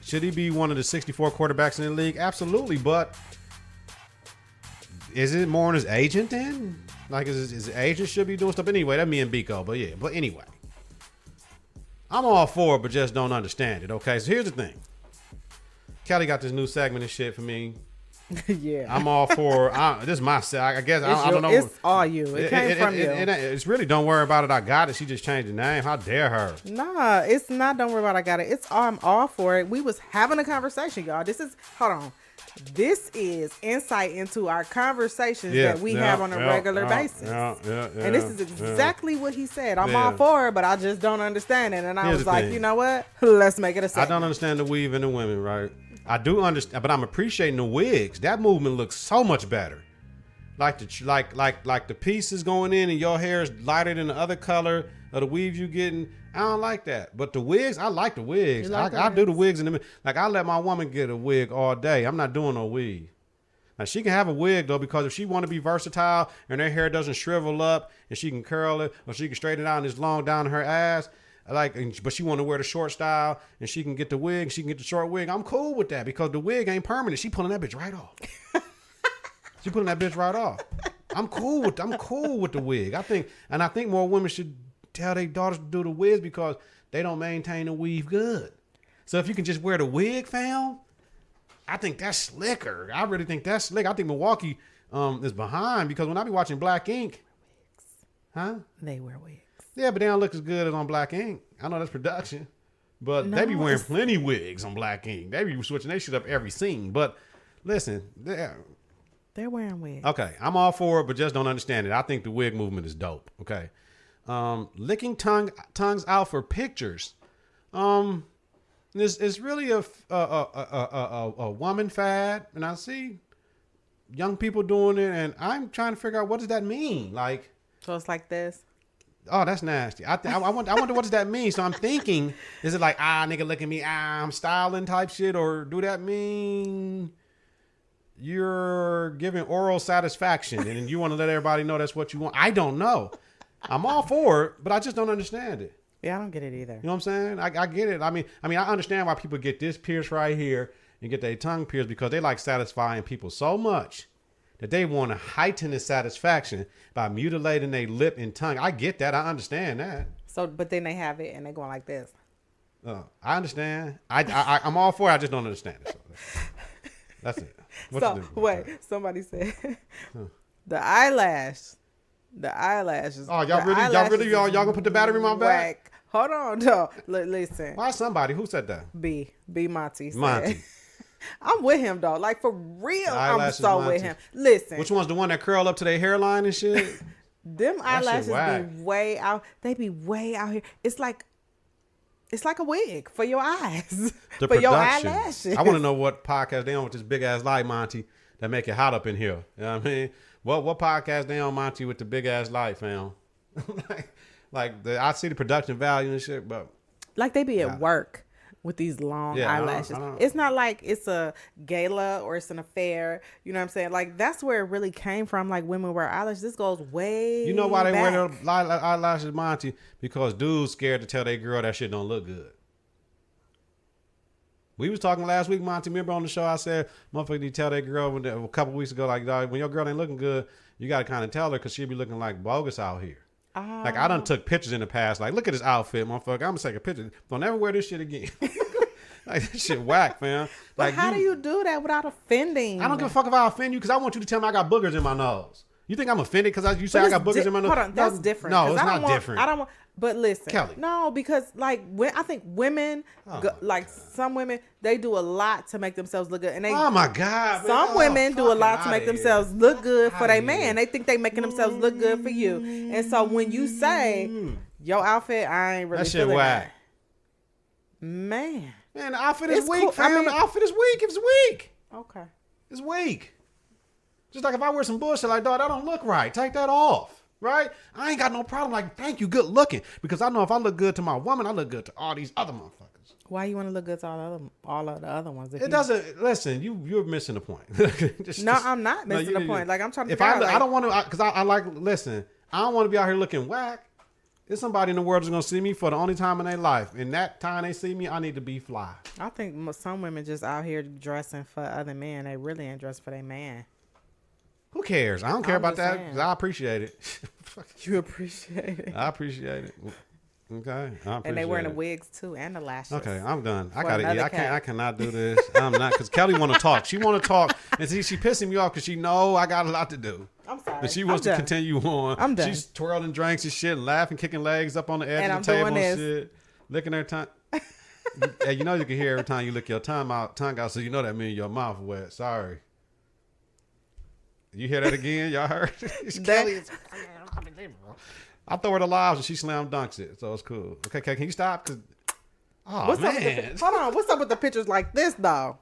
Should he be one of the 64 quarterbacks in the league? Absolutely. But is it more on his agent then? Like his agent should be doing stuff anyway. That's me and Biko. But yeah. But anyway, I'm all for it, but just don't understand it. Okay. So here's the thing. Kelly got this new segment and shit for me. Yeah, I'm all for. This is my. I guess I don't know. It's all you. It came from you. It's really don't worry about it. I got it. She just changed the name. How dare her? Nah, it's not. Don't worry about it. I got it. It's I'm all for it. We was having a conversation, y'all. This is hold on. This is insight into our conversations that we have on a regular basis. And this is exactly what he said. I'm all for it, but I just don't understand it. And I was like, you know what? Let's make it a segment. I don't understand the weave in the women, right? I do understand, but I'm appreciating the wigs. That movement looks so much better. Like the pieces going in and your hair is lighter than the other color of the weave you getting. I don't like that. But the wigs, I like the wigs. I do the wigs in the like I let my woman get a wig all day. I'm not doing no weave. Now she can have a wig though, because if she want to be versatile and her hair doesn't shrivel up and she can curl it or she can straighten it out and it's long down her ass. But she want to wear the short style and she can get the wig, she can get the short wig. I'm cool with that because the wig ain't permanent. She pulling that bitch right off. She pulling that bitch right off. I'm cool with the wig. I think more women should tell their daughters to do the wigs because they don't maintain the weave good. So if you can just wear the wig, fam, I think that's slicker. I really think that's slick. I think Milwaukee is behind because when I be watching Black Ink, they wear wigs. Yeah, but they don't look as good as on Black Ink. I know that's production, but they be wearing plenty wigs on Black Ink. They be switching their shit up every scene. But listen, they're wearing wigs. Okay, I'm all for it, but just don't understand it. I think the wig movement is dope. Okay, licking tongues out for pictures. It's really a woman fad, and I see young people doing it, and I'm trying to figure out what does that mean. Like, so it's like this. Oh, that's nasty. I wonder what does that mean. So I'm thinking, is it like, nigga, look at me, I'm styling type shit, or do that mean you're giving oral satisfaction and you want to let everybody know that's what you want? I don't know. I'm all for it, but I just don't understand it. Yeah, I don't get it either. You know what I'm saying? I get it. I mean, I understand why people get this pierced right here and get their tongue pierced because they like satisfying people so much that they want to heighten the satisfaction by mutilating their lip and tongue. I get that. I understand that. So, but then they have it and they're going like this. I understand. I'm all for it. I just don't understand it. So that's it. Wait. Somebody said the eyelashes. Oh, y'all gonna put the battery in my back? Hold on, no. Listen. Why somebody? Who said that? B Monty said. Monty. I'm with him though. Like for real, I'm so with him. Listen. Which one's the one that curl up to their hairline and shit? Them eyelashes be way out. They be way out here. It's like a wig for your eyes. For your eyelashes. I want to know what podcast they on with this big ass light, Monty, that make it hot up in here. You know what I mean? What podcast they on, Monty, with the big ass light, fam? I see the production value and shit, but like they be at work with these long eyelashes. It's not like it's a gala or it's an affair. You know what I'm saying? Like that's where it really came from. Like women wear eyelashes. This goes way. You know why they wear their eyelashes, Monty? Because dudes scared to tell their girl that shit don't look good. We was talking last week, Monty. Remember on the show I said, motherfucker, you tell that girl a couple weeks ago, like, dog, when your girl ain't looking good, you got to kind of tell her because she'll be looking like bogus out here. Like, I done took pictures in the past. Like, look at this outfit, motherfucker. I'm going to take a picture. Don't ever wear this shit again. Like, this shit whack, man. But like, how do you do that without offending? I don't give a fuck if I offend you because I want you to tell me I got boogers in my nose. You think I'm offended because you say I got boogers in my nose? Hold on, that's different. No, it's not different. I don't want. But listen, Kelly. no, because like I think women, some women, they do a lot to make themselves look good, and they. Oh my God! Some women do a lot to make themselves look good for their man. They think they making themselves look good for you, and so when you say your outfit, I ain't really that shit feeling whack. that. Man, the outfit is weak, cool. fam. The outfit is weak. It's weak. Okay. It's weak. Just like if I wear some bullshit like, dog, that don't look right. Take that off. Right? I ain't got no problem. Like, thank you, good looking. Because I know if I look good to my woman, I look good to all these other motherfuckers. Why you want to look good to all of the other ones? It doesn't. Listen, you're missing the point. I'm not missing the point. Like I'm trying to. If I don't want to, because I like. Listen, I don't want to be out here looking whack. There's somebody in the world that's gonna see me for the only time in their life. And that time they see me, I need to be fly. I think some women just out here dressing for other men. They really ain't dressing for their man. Who cares? I don't care about that because I appreciate it. You appreciate it. I appreciate it. Okay. And they wearing the wigs too and the lashes. Okay, I'm done. I gotta eat. I cannot do this. I'm not because Kelly want to talk. She want to talk, and see, she pissing me off because she know I got a lot to do. I'm sorry. But she wants to continue on. I'm done. She's twirling drinks and shit, and laughing, kicking legs up on the edge of the table and shit, licking her tongue. Hey, you know you can hear every time you lick your tongue out, so you know that means your mouth wet. Sorry. You hear that again? Y'all heard? Kelly. I throw her the lives and she slam dunks it, so it's cool. Okay, can you stop? Cause, man. Hold on. What's up with the pictures like this, though?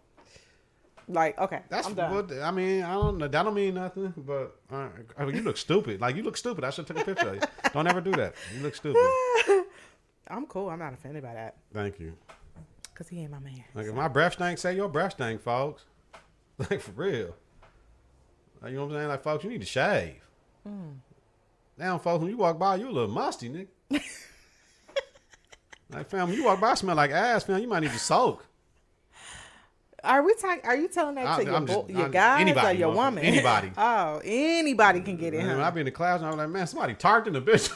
Like, okay, I'm done. What, I mean, I don't know. That don't mean nothing, but I mean, you look stupid. Like, you look stupid. I should take a picture of you. Don't ever do that. You look stupid. I'm cool. I'm not offended by that. Thank you. Because he ain't my man. Like, if my breath stank, say your breath stank, folks. Like, for real. Like, you know what I'm saying? Like, folks, you need to shave. Damn, folks, when you walk by, you a little musty, nigga. Like, fam, when you walk by, smell like ass, fam. You might need to soak. Are you telling that to your guys anybody, or your woman? Anybody. Oh, anybody can get in. When I be in the class, and I was like, man, somebody targeting the bitch.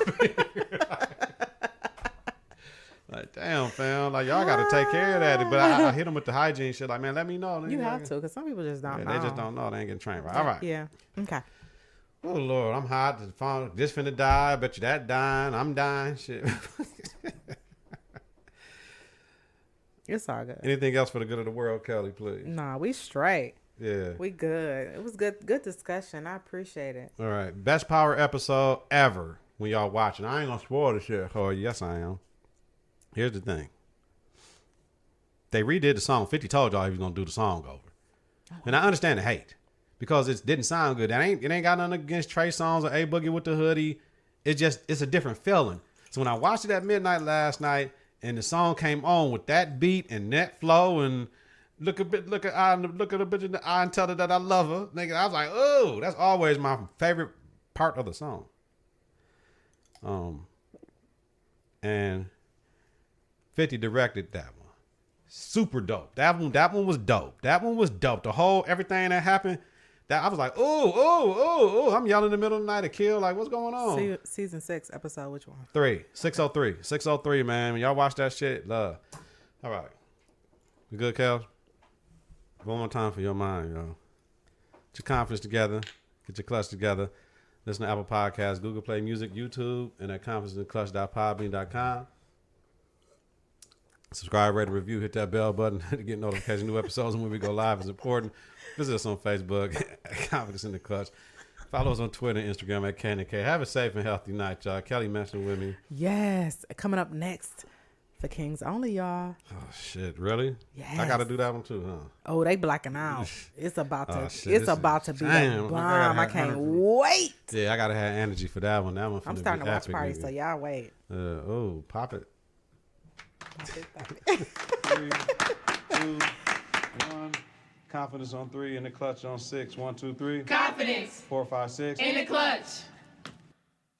Like, damn, fam. Like, y'all got to take care of that. But I hit them with the hygiene shit. Like, man, let me know. You have to, because some people just don't know. They just don't know. They ain't getting trained right. All right. Yeah. Okay. Oh, Lord. I'm hot. The phone, this finna die. I bet you that dying. I'm dying. Shit. It's all good. Anything else for the good of the world, Kelly, please? Nah, we straight. Yeah. We good. It was good discussion. I appreciate it. All right. Best power episode ever when y'all watching. I ain't going to spoil the shit for you. Yes, I am. Here's the thing. They redid the song. 50 told y'all he was going to do the song over. And I understand the hate because it didn't sound good. It ain't got nothing against Trey Songz or A Boogie with the hoodie. It's a different feeling. So when I watched it at midnight last night and the song came on with that beat and that flow and look at a bitch in the eye and tell her that I love her, nigga, I was like, oh, that's always my favorite part of the song. And 50 directed that one. Super dope. That one was dope. That one was dope. The whole everything that happened, that I was like, oh, I'm yelling in the middle of the night to kill. Like, what's going on? Season 6 episode, which one? 603, man. When y'all watch that shit, love. All right. You good, Kelz? One more time for your mind, yo. Get your confidence together. Get your clutch together. Listen to Apple Podcasts, Google Play Music, YouTube, and at confidenceinclutch.podbean.com. Subscribe, rate, and review. Hit that bell button to get notifications. New episodes when we go live is important. Visit us on Facebook at Confidence in the Clutch. Follow us on Twitter and Instagram at Candy K. Have a safe and healthy night, y'all. Kelly mentioned with me. Yes. Coming up next for Kings Only, y'all. Oh, shit. Really? Yes. I got to do that one too, huh? Oh, they blacking out. It's about to be damn, a bomb. I can't wait. Yeah, I got to have energy for that one. That one I'm starting to watch parties, so y'all wait. Pop it. 3, 2, 1. Confidence on 3 in the clutch on 6. 1, 2, 3. Confidence. 4, 5, 6. In the clutch.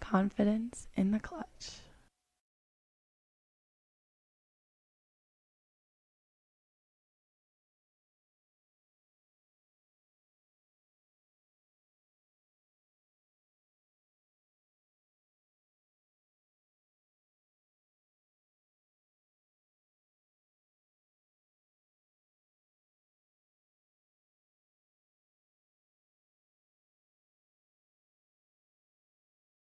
Confidence in the clutch.